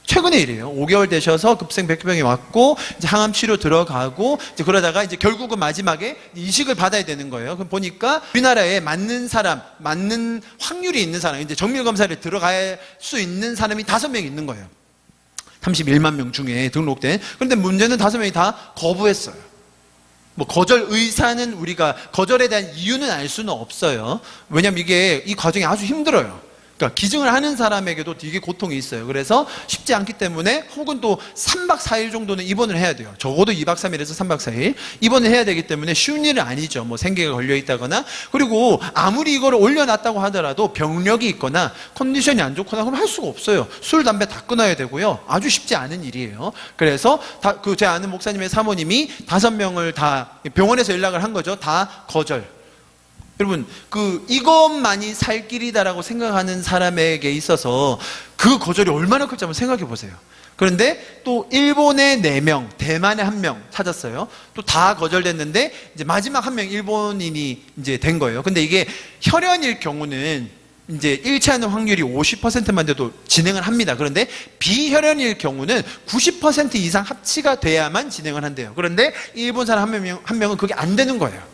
최근의 일이에요. 5개월 되셔서 급성 백혈병이 왔고, 이제 항암 치료 들어가고, 이제 그러다가 이제 결국은 마지막에 이식을 받아야 되는 거예요. 그럼 보니까 우리나라에 맞는 사람, 맞는 확률이 있는 사람, 이제 정밀 검사를 들어갈 수 있는 사람이 5명 있는 거예요. 31만 명 중에 등록된. 그런데 문제는 5명이 다 거부했어요. 뭐 거절 의사는 우리가 거절에 대한 이유는 알 수는 없어요. 왜냐면 이게 이 과정이 아주 힘들어요. 그러니까 기증을 하는 사람에게도 되게 고통이 있어요. 그래서 쉽지 않기 때문에 혹은 또 3박 4일 정도는 입원을 해야 돼요. 적어도 2박 3일에서 3박 4일 입원을 해야 되기 때문에 쉬운 일은 아니죠. 뭐 생계가 걸려 있다거나, 그리고 아무리 이거를 올려놨다고 하더라도 병력이 있거나 컨디션이 안 좋거나 그럼 할 수가 없어요. 술, 담배 다 끊어야 되고요. 아주 쉽지 않은 일이에요. 그래서 제 아는 목사님의 사모님이 5명을 다 병원에서 연락을 한 거죠. 다 거절. 여러분, 이것만이 살 길이다라고 생각하는 사람에게 있어서 그 거절이 얼마나 클지 한번 생각해 보세요. 그런데 또 일본에 4명, 대만에 1명 찾았어요. 또 다 거절됐는데 이제 마지막 1명 일본인이 이제 된 거예요. 근데 이게 혈연일 경우는 이제 일치하는 확률이 50%만 돼도 진행을 합니다. 그런데 비혈연일 경우는 90% 이상 합치가 돼야만 진행을 한대요. 그런데 일본 사람 한 명은 그게 안 되는 거예요.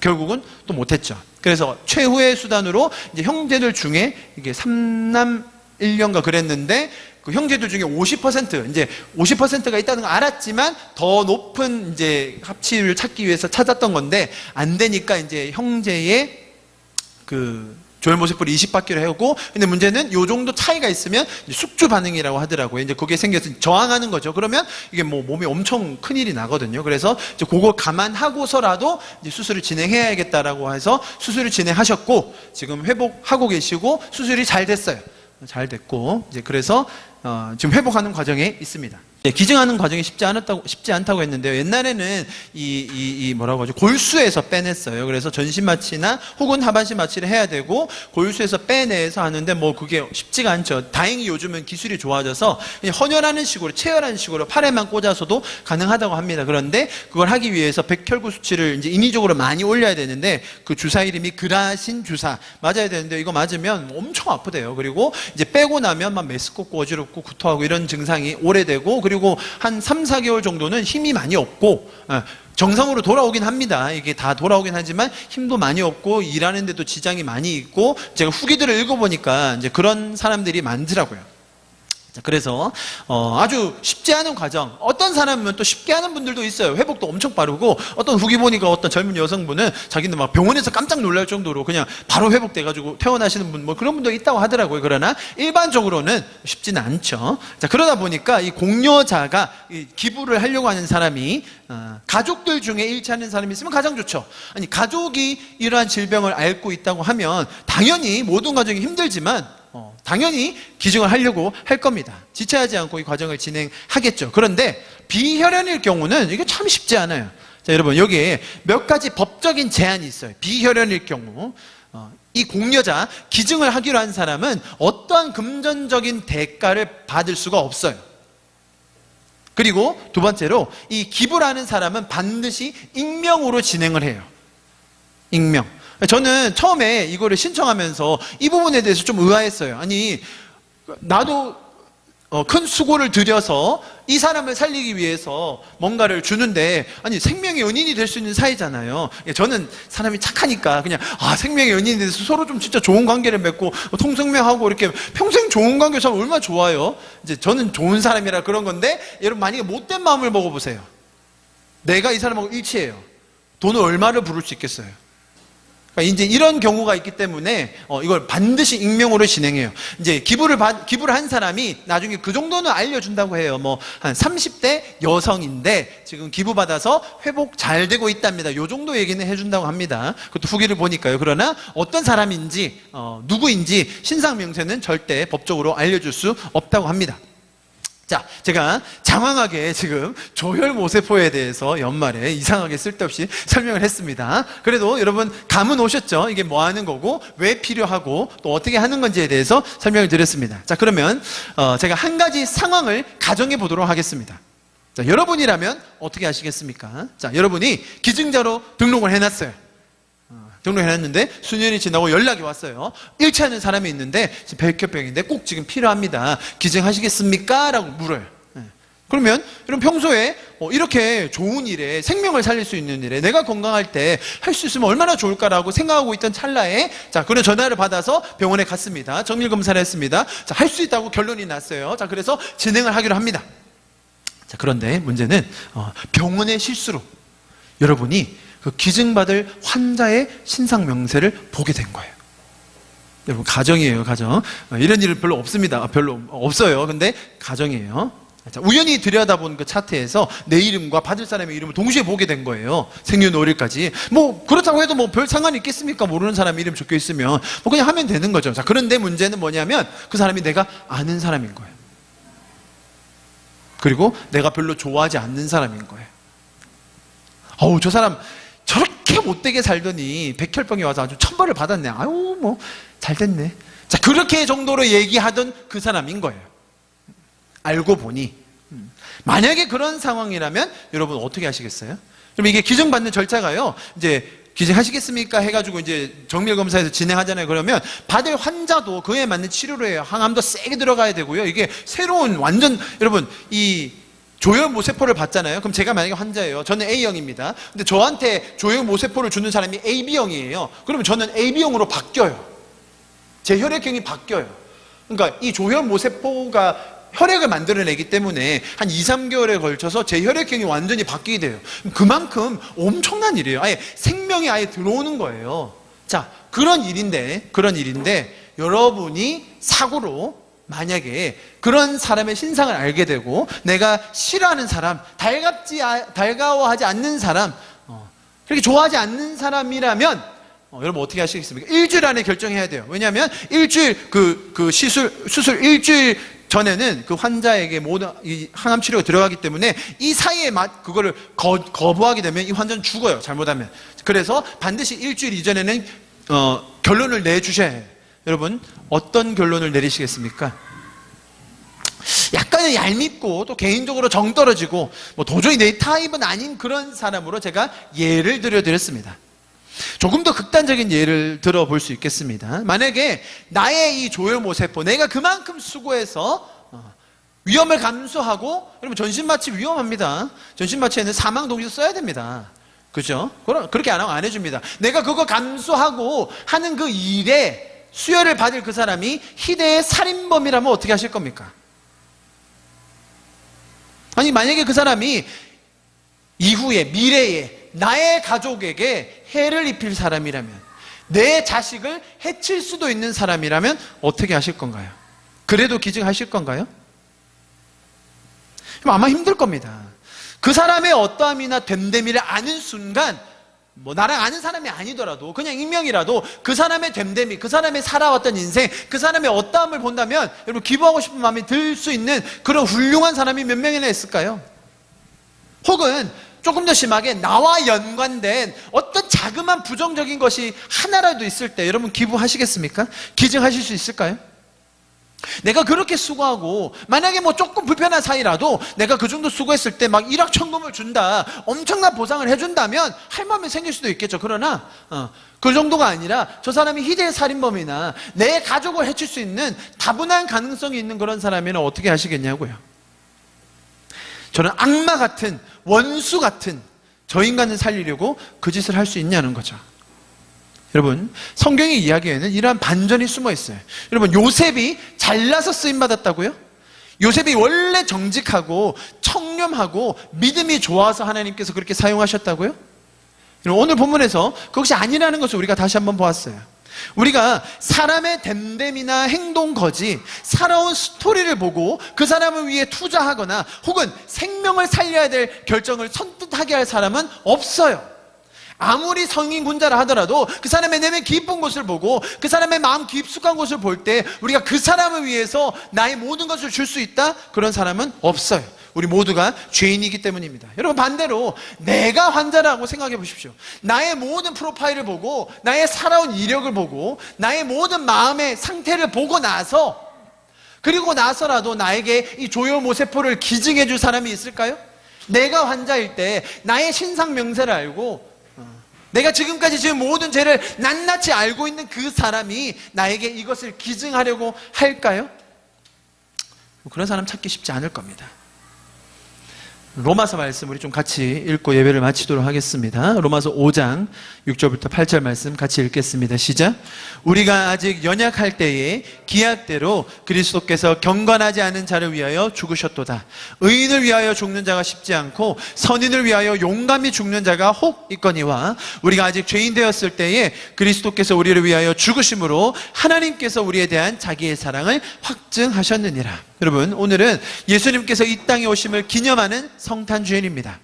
결국은 또 못했죠. 그래서 최후의 수단으로 이제 형제들 중에 이게 3남 1녀인가 그랬는데 그 형제들 중에 50% 이제 50%가 있다는 걸 알았지만 더 높은 이제 합치를 찾기 위해서 찾았던 건데 안 되니까 이제 형제의 조혈모세포를 20바퀴로 해오고, 근데 문제는 요 정도 차이가 있으면 숙주 반응이라고 하더라고요. 이제 그게 생겨서 저항하는 거죠. 그러면 이게 뭐 몸에 엄청 큰일이 나거든요. 그래서 이제 그걸 감안하고서라도 이제 수술을 진행해야겠다라고 해서 수술을 진행하셨고, 지금 회복하고 계시고 수술이 잘 됐어요. 잘 됐고, 이제 그래서 지금 회복하는 과정에 있습니다. 기증하는 과정이 쉽지 않다고 했는데요. 옛날에는 뭐라고 하죠? 골수에서 빼냈어요. 그래서 전신 마취나 혹은 하반신 마취를 해야 되고 골수에서 빼내서 하는데 뭐 그게 쉽지가 않죠. 다행히 요즘은 기술이 좋아져서 헌혈하는 식으로, 체혈하는 식으로 팔에만 꽂아서도 가능하다고 합니다. 그런데 그걸 하기 위해서 백혈구 수치를 이제 인위적으로 많이 올려야 되는데 그 주사 이름이 그라신 주사 맞아야 되는데 이거 맞으면 엄청 아프대요. 그리고 이제 빼고 나면 막 메스껍고 어지럽고 구토하고 이런 증상이 오래되고, 그리고 한 3, 4개월 정도는 힘이 많이 없고, 정상으로 돌아오긴 합니다. 이게 다 돌아오긴 하지만 힘도 많이 없고 일하는데도 지장이 많이 있고, 제가 후기들을 읽어보니까 이제 그런 사람들이 많더라고요. 그래서 아주 쉽지 않은 과정, 어떤 사람은 또 쉽게 하는 분들도 있어요. 회복도 엄청 빠르고, 어떤 후기 보니까 어떤 젊은 여성분은 자기는 막 병원에서 깜짝 놀랄 정도로 그냥 바로 회복돼가지고 퇴원하시는 분, 뭐 그런 분도 있다고 하더라고요. 그러나 일반적으로는 쉽지는 않죠. 자, 그러다 보니까 이 공여자가 기부를 하려고 하는 사람이 가족들 중에 일치하는 사람이 있으면 가장 좋죠. 아니, 가족이 이러한 질병을 앓고 있다고 하면 당연히 모든 가정이 힘들지만 당연히 기증을 하려고 할 겁니다. 지체하지 않고 이 과정을 진행하겠죠. 그런데 비혈연일 경우는 이게 참 쉽지 않아요. 자, 여러분, 여기에 몇 가지 법적인 제한이 있어요. 비혈연일 경우 이 공여자, 기증을 하기로 한 사람은 어떠한 금전적인 대가를 받을 수가 없어요. 그리고 두 번째로 이 기부를 하는 사람은 반드시 익명으로 진행을 해요. 익명. 저는 처음에 이거를 신청하면서 이 부분에 대해서 좀 의아했어요. 아니, 나도 큰 수고를 들여서 이 사람을 살리기 위해서 뭔가를 주는데, 아니, 생명의 연인이 될 수 있는 사이잖아요. 저는 사람이 착하니까 그냥 생명의 연인이 돼서 서로 좀 진짜 좋은 관계를 맺고 통성명하고 이렇게 평생 좋은 관계 살면 얼마나 좋아요. 이제 저는 좋은 사람이라 그런 건데, 여러분 만약에 못된 마음을 먹어보세요. 내가 이 사람하고 일치해요. 돈을 얼마를 부를 수 있겠어요? 이제 이런 경우가 있기 때문에 이걸 반드시 익명으로 진행해요. 이제 기부를 한 사람이 나중에 그 정도는 알려준다고 해요. 뭐 한 30대 여성인데 지금 기부받아서 회복 잘 되고 있답니다. 요 정도 얘기는 해준다고 합니다. 그것도 후기를 보니까요. 그러나 어떤 사람인지 누구인지 신상 명세는 절대 법적으로 알려줄 수 없다고 합니다. 자, 제가 장황하게 지금 조혈모세포에 대해서 연말에 이상하게 쓸데없이 설명을 했습니다. 그래도 여러분 감은 오셨죠? 이게 뭐 하는 거고 왜 필요하고 또 어떻게 하는 건지에 대해서 설명을 드렸습니다. 자, 그러면 제가 한 가지 상황을 가정해 보도록 하겠습니다. 자, 여러분이라면 어떻게 하시겠습니까? 자, 여러분이 기증자로 등록을 해놨어요. 등록해놨는데 수년이 지나고 연락이 왔어요. 일치하는 사람이 있는데 지금 백혈병인데 꼭 지금 필요합니다. 기증하시겠습니까? 라고 물어요. 그러면 여러분 평소에 이렇게 좋은 일에, 생명을 살릴 수 있는 일에 내가 건강할 때 할 수 있으면 얼마나 좋을까라고 생각하고 있던 찰나에, 자, 그런 전화를 받아서 병원에 갔습니다. 정밀검사를 했습니다. 자, 할 수 있다고 결론이 났어요. 자, 그래서 진행을 하기로 합니다. 자, 그런데 문제는 병원의 실수로 여러분이 그 기증받을 환자의 신상 명세를 보게 된 거예요. 여러분, 가정이에요, 가정. 이런 일은 별로 없습니다. 별로 없어요. 근데 가정이에요. 자, 우연히 들여다본 그 차트에서 내 이름과 받을 사람의 이름을 동시에 보게 된 거예요. 생년월일까지. 뭐 그렇다고 해도 뭐 별 상관이 있겠습니까? 모르는 사람 이름 적혀 있으면 뭐 그냥 하면 되는 거죠. 자, 그런데 문제는 뭐냐면 그 사람이 내가 아는 사람인 거예요. 그리고 내가 별로 좋아하지 않는 사람인 거예요. 어우, 저 사람 저렇게 못되게 살더니 백혈병이 와서 아주 천벌을 받았네. 아유, 뭐 잘 됐네. 자, 그렇게 정도로 얘기하던 그 사람인 거예요. 알고 보니. 만약에 그런 상황이라면 여러분 어떻게 하시겠어요? 그럼 이게 기증받는 절차가요, 이제 기증하시겠습니까? 해가지고 이제 정밀검사에서 진행하잖아요. 그러면 받을 환자도 그에 맞는 치료를 해요. 항암도 세게 들어가야 되고요. 이게 새로운 완전, 여러분, 이 조혈모세포를 받잖아요. 그럼 제가 만약에 환자예요. 저는 A형입니다. 근데 저한테 조혈모세포를 주는 사람이 AB형이에요. 그러면 저는 AB형으로 바뀌어요. 제 혈액형이 바뀌어요. 그러니까 이 조혈모세포가 혈액을 만들어내기 때문에 한 2, 3개월에 걸쳐서 제 혈액형이 완전히 바뀌게 돼요. 그만큼 엄청난 일이에요. 아예 생명이 아예 들어오는 거예요. 자, 그런 일인데 여러분이 사고로 만약에 그런 사람의 신상을 알게 되고 내가 싫어하는 사람, 달가워하지 않는 사람, 그렇게 좋아하지 않는 사람이라면 여러분 어떻게 하시겠습니까? 일주일 안에 결정해야 돼요. 왜냐하면 일주일 수술 일주일 전에는 그 환자에게 모든 이 항암 치료가 들어가기 때문에 이 사이에 그거를 거부하게 되면 이 환자는 죽어요. 잘못하면. 그래서 반드시 일주일 이전에는 결론을 내주셔야 해요. 여러분 어떤 결론을 내리시겠습니까? 약간은 얄밉고 또 개인적으로 정 떨어지고 뭐 도저히 내 타입은 아닌 그런 사람으로 제가 예를 들어드렸습니다. 조금 더 극단적인 예를 들어볼 수 있겠습니다. 만약에 나의 이 조혈모세포, 내가 그만큼 수고해서 위험을 감수하고, 여러분 전신마취 위험합니다. 전신마취에는 사망동의서 써야 됩니다. 그죠? 그렇게 안 하고 안 해줍니다. 내가 그거 감수하고 하는 그 일에 수혈을 받을 그 사람이 희대의 살인범이라면 어떻게 하실 겁니까? 아니 만약에 그 사람이 이후에 미래에 나의 가족에게 해를 입힐 사람이라면, 내 자식을 해칠 수도 있는 사람이라면 어떻게 하실 건가요? 그래도 기증하실 건가요? 아마 힘들 겁니다. 그 사람의 어떠함이나 됨됨이를 아는 순간, 뭐 나랑 아는 사람이 아니더라도 그냥 익명이라도 그 사람의 됨됨이, 그 사람의 살아왔던 인생, 그 사람의 어떠함을 본다면 여러분 기부하고 싶은 마음이 들 수 있는 그런 훌륭한 사람이 몇 명이나 있을까요? 혹은 조금 더 심하게 나와 연관된 어떤 자그마한 부정적인 것이 하나라도 있을 때 여러분 기부하시겠습니까? 기증하실 수 있을까요? 내가 그렇게 수고하고 만약에 뭐 조금 불편한 사이라도 내가 그 정도 수고했을 때 막 일확천금을 준다, 엄청난 보상을 해준다면 할 마음이 생길 수도 있겠죠. 그러나 그 정도가 아니라 저 사람이 희대의 살인범이나 내 가족을 해칠 수 있는 다분한 가능성이 있는 그런 사람이면 어떻게 하시겠냐고요. 저는 악마 같은, 원수 같은 저 인간을 살리려고 그 짓을 할 수 있냐는 거죠. 여러분 성경의 이야기에는 이러한 반전이 숨어 있어요. 여러분 요셉이 잘나서 쓰임받았다고요? 요셉이 원래 정직하고 청렴하고 믿음이 좋아서 하나님께서 그렇게 사용하셨다고요? 오늘 본문에서 그것이 아니라는 것을 우리가 다시 한번 보았어요. 우리가 사람의 됨됨이나 행동 거지, 살아온 스토리를 보고 그 사람을 위해 투자하거나 혹은 생명을 살려야 될 결정을 선뜻하게 할 사람은 없어요. 아무리 성인 군자라 하더라도 그 사람의 내면 깊은 곳을 보고 그 사람의 마음 깊숙한 곳을 볼 때 우리가 그 사람을 위해서 나의 모든 것을 줄 수 있다? 그런 사람은 없어요. 우리 모두가 죄인이기 때문입니다. 여러분 반대로 내가 환자라고 생각해 보십시오. 나의 모든 프로파일을 보고 나의 살아온 이력을 보고 나의 모든 마음의 상태를 보고 나서, 그리고 나서라도 나에게 이 조혈모세포를 기증해 줄 사람이 있을까요? 내가 환자일 때 나의 신상 명세를 알고 내가 지금까지 지은 모든 죄를 낱낱이 알고 있는 그 사람이 나에게 이것을 기증하려고 할까요? 그런 사람 찾기 쉽지 않을 겁니다. 로마서 말씀 우리 좀 같이 읽고 예배를 마치도록 하겠습니다. 로마서 5장 6절부터 8절 말씀 같이 읽겠습니다. 시작. 우리가 아직 연약할 때에 기약대로 그리스도께서 경건하지 않은 자를 위하여 죽으셨도다. 의인을 위하여 죽는 자가 쉽지 않고 선인을 위하여 용감히 죽는 자가 혹 있거니와 우리가 아직 죄인 되었을 때에 그리스도께서 우리를 위하여 죽으심으로 하나님께서 우리에 대한 자기의 사랑을 확증하셨느니라. 여러분, 오늘은 예수님께서 이 땅에 오심을 기념하는 성탄주일입니다.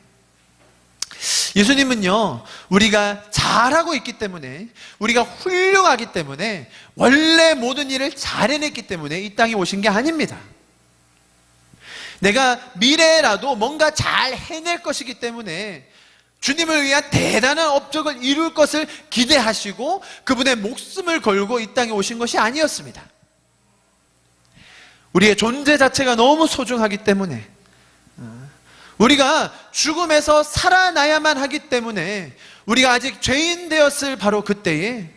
예수님은요, 우리가 잘하고 있기 때문에, 우리가 훌륭하기 때문에, 원래 모든 일을 잘 해냈기 때문에 이 땅에 오신 게 아닙니다. 내가 미래라도 뭔가 잘 해낼 것이기 때문에 주님을 위한 대단한 업적을 이룰 것을 기대하시고 그분의 목숨을 걸고 이 땅에 오신 것이 아니었습니다. 우리의 존재 자체가 너무 소중하기 때문에, 우리가 죽음에서 살아나야만 하기 때문에, 우리가 아직 죄인 되었을 바로 그때에,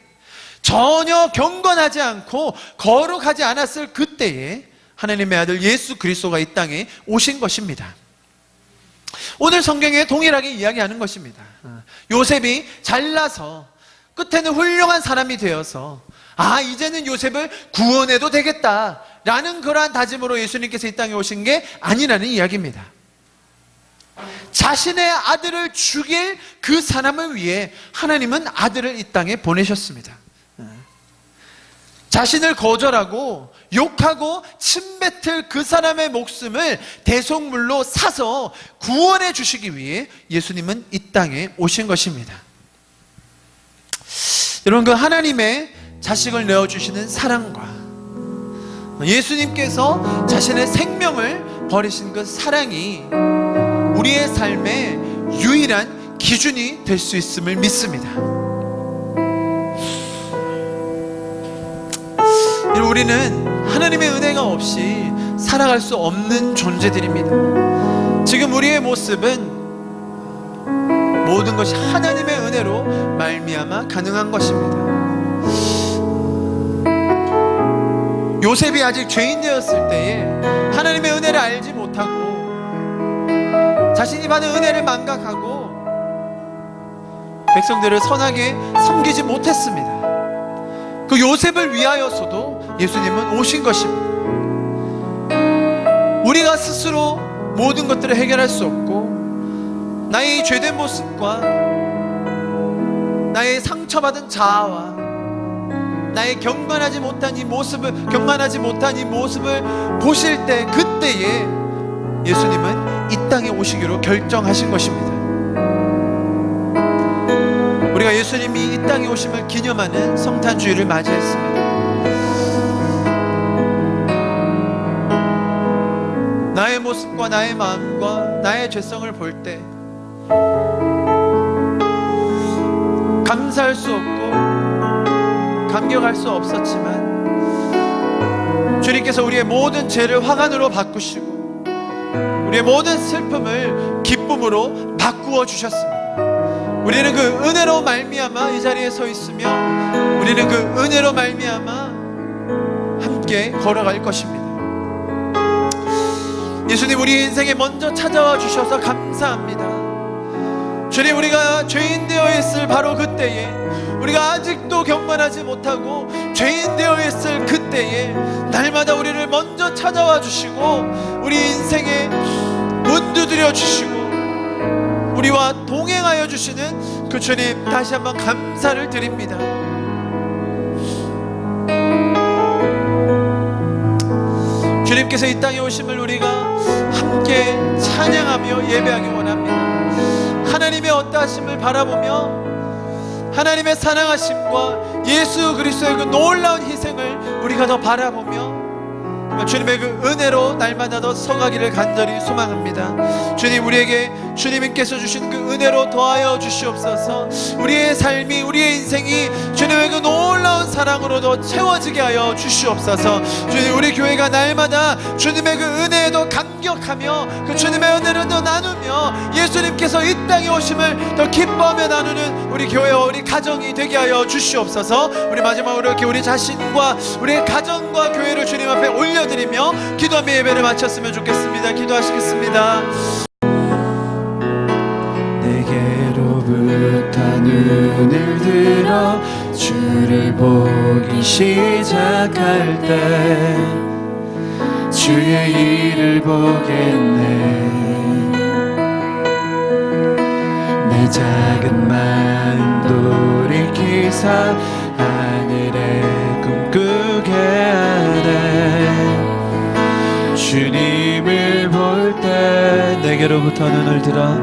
전혀 경건하지 않고 거룩하지 않았을 그때에 하나님의 아들 예수 그리스도가 이 땅에 오신 것입니다. 오늘 성경에 동일하게 이야기하는 것입니다. 요셉이 잘나서 끝에는 훌륭한 사람이 되어서 이제는 요셉을 구원해도 되겠다 라는 그러한 다짐으로 예수님께서 이 땅에 오신 게 아니라는 이야기입니다. 자신의 아들을 죽일 그 사람을 위해 하나님은 아들을 이 땅에 보내셨습니다. 자신을 거절하고 욕하고 침뱉을 그 사람의 목숨을 대속물로 사서 구원해 주시기 위해 예수님은 이 땅에 오신 것입니다. 여러분, 그 하나님의 자식을 내어주시는 사랑과 예수님께서 자신의 생명을 버리신 그 사랑이 우리의 삶의 유일한 기준이 될 수 있음을 믿습니다. 우리는 하나님의 은혜가 없이 살아갈 수 없는 존재들입니다. 지금 우리의 모습은 모든 것이 하나님의 은혜로 말미암아 가능한 것입니다. 요셉이 아직 죄인 되었을 때에 하나님의 은혜를 알지 못하고 자신이 받은 은혜를 망각하고 백성들을 선하게 섬기지 못했습니다. 그 요셉을 위하여서도 예수님은 오신 것입니다. 우리가 스스로 모든 것들을 해결할 수 없고 나의 죄된 모습과 나의 상처받은 자아와 나의 경건하지 못한 이 모습을 보실 때, 그때에 예수님은 이 땅에 오시기로 결정하신 것입니다. 우리가 예수님이 이 땅에 오심을 기념하는 성탄주일을 맞이했습니다. 나의 모습과 나의 마음과 나의 죄성을 볼 때 감사할 수 없고 감격할 수 없었지만 주님께서 우리의 모든 죄를 화관으로 바꾸시고 우리의 모든 슬픔을 기쁨으로 바꾸어 주셨습니다. 우리는 그 은혜로 말미암아 이 자리에 서 있으며 우리는 그 은혜로 말미암아 함께 걸어갈 것입니다. 예수님, 우리 인생에 먼저 찾아와 주셔서 감사합니다. 주님, 우리가 죄인 되어 있을 바로 그때에, 우리가 아직도 경건하지 못하고 죄인 되어 있을 그때에 날마다 우리를 먼저 찾아와 주시고 우리 인생에 문 두드려 주시고 우리와 동행하여 주시는 그 주님, 다시 한번 감사를 드립니다. 주님께서 이 땅에 오심을 우리가 함께 찬양하며 예배하기 원합니다. 하나님의 어떠하심을 바라보며 하나님의 사랑하심과 예수 그리스도의 그 놀라운 희생을 우리가 더 바라보며 주님의 그 은혜로 날마다 더 서가기를 간절히 소망합니다. 주님, 우리에게 주님께서 주신 그 은혜로 더하여 주시옵소서. 우리의 삶이, 우리의 인생이 주님의 그 놀라운 사랑으로 더 채워지게 하여 주시옵소서. 주님, 우리 교회가 날마다 주님의 그 은혜에도 감격하며 그 주님의 은혜를 더 나누며 예수님께서 이 땅에 오심을 더 기뻐하며 나누는 우리 교회와 우리 가정이 되게 하여 주시옵소서. 우리 마지막으로 이렇게 우리 자신과 우리의 가정과 교회를 주님 앞에 올려드리며 기도하며 예배를 마쳤으면 좋겠습니다. 기도하시겠습니다. 눈을 들어 주를 보기 시작할 때 주의 일을 보겠네. 내 작은 마음 돌이키사 하늘에 꿈꾸게 하네. 주님을 볼 때 내게로부터 눈을 들어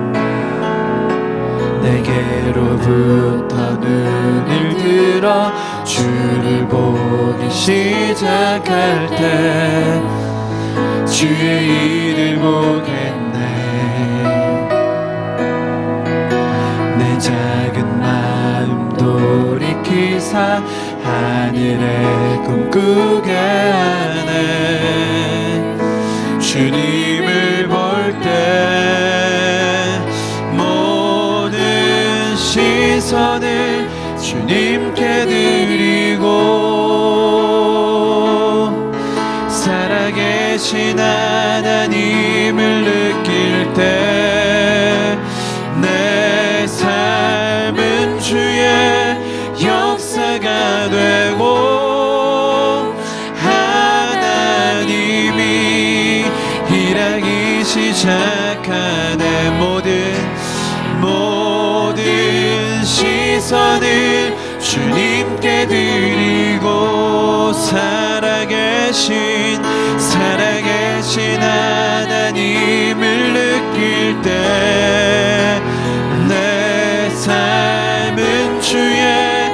눈을 들어 주를 보기 시작할 때 주의 일을 보겠네. 내 작은 마음 돌이키사 하늘에 꿈꾸게 하네. 주님을 볼 때 모든 시선을 주님께 드리고 살아계신 하나님을 느낄 때 내 삶은 주의 역사가 되고 하나님이 일하기 시작하네. 모든 시선을 주님께 드리고 살아계신 하나님을 느낄 때 내 삶은 주의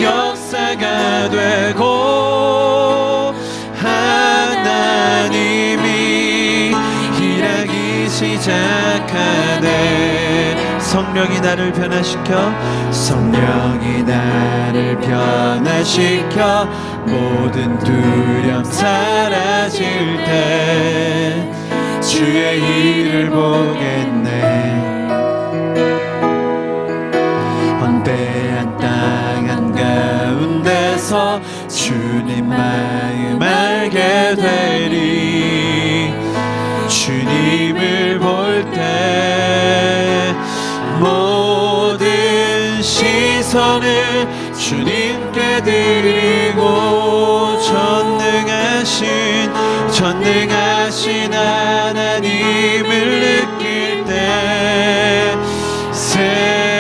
역사가 되고 하나님이 일하기 시작하네. 성령이 나를 변화시켜 모든 두려움 사라질 때 주의 일을 보겠네. 황폐한 땅 한가운데서 주님 마음 알게 되리. 주님을 볼 때 모든 시선을 주님께 드리고 전능하신 하나님을 느낄 때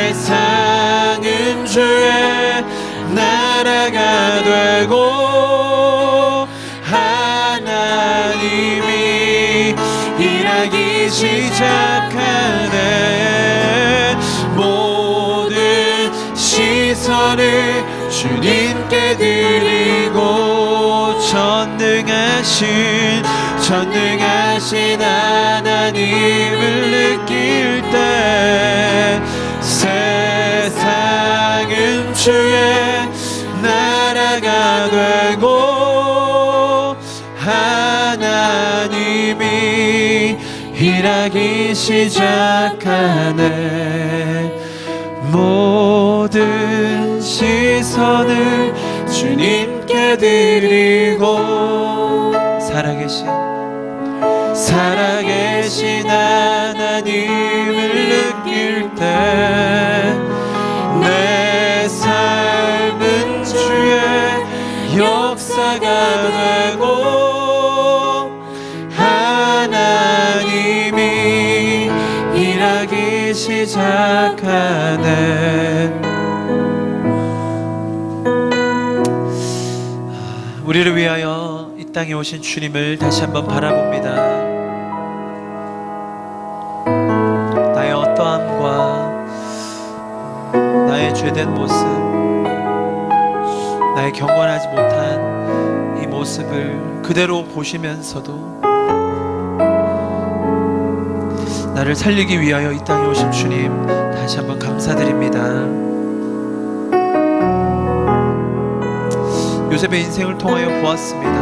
세상은 주의 나라가 되고 하나님이 일하기 시작하네. 모든 시선을 주님께 드리고 전능하신 하나님을 느낄 때 세상은 주의 나라가 되고 하나님이 일하기 시작하네. 모든 시선을 주님께 드리고 살아계신 하나님을 느낄 때 내 삶은 주의 역사가 되고 하나님이 일하기 시작하네. 우리를 위하여 이 땅에 오신 주님을 다시 한번 바라봅니다. 나의 어떠함과 나의 죄된 모습, 나의 경건하지 못한 이 모습을 그대로 보시면서도 나를 살리기 위하여 이 땅에 오신 주님 다시 한번 감사드립니다. 요셉의 인생을 통하여 보았습니다.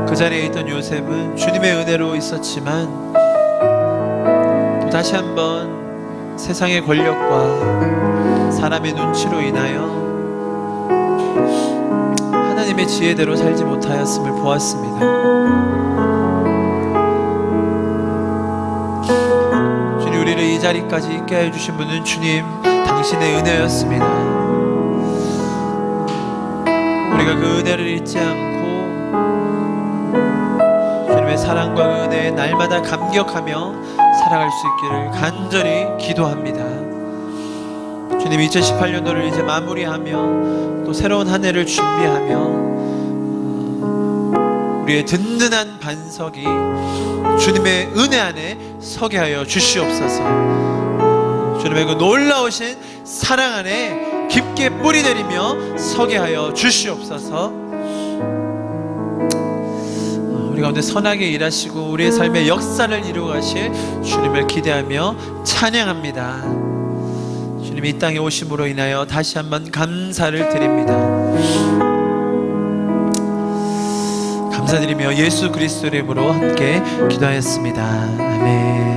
그 자리에 있던 요셉은 주님의 은혜로 있었지만 또 다시 한번 세상의 권력과 사람의 눈치로 인하여 하나님의 지혜대로 살지 못하였음을 보았습니다. 주님, 우리를 이 자리까지 있게 해주신 분은 주님 당신의 은혜였습니다. 우리가 그 은혜를 잊지 않고 주님의 사랑과 은혜에 날마다 감격하며 살아갈 수 있기를 간절히 기도합니다. 주님 2018년도를 이제 마무리하며 또 새로운 한 해를 준비하며 우리의 든든한 반석이 주님의 은혜 안에 서게 하여 주시옵소서. 주님의 그 놀라우신 사랑 안에 깊게 뿌리 내리며 서게 하여 주시옵소서. 우리 가운데 선하게 일하시고 우리의 삶의 역사를 이루어 가실 주님을 기대하며 찬양합니다. 주님 이 땅에 오심으로 인하여 다시 한번 감사를 드립니다. 감사드리며 예수 그리스도 이름으로 함께 기도하였습니다. 아멘.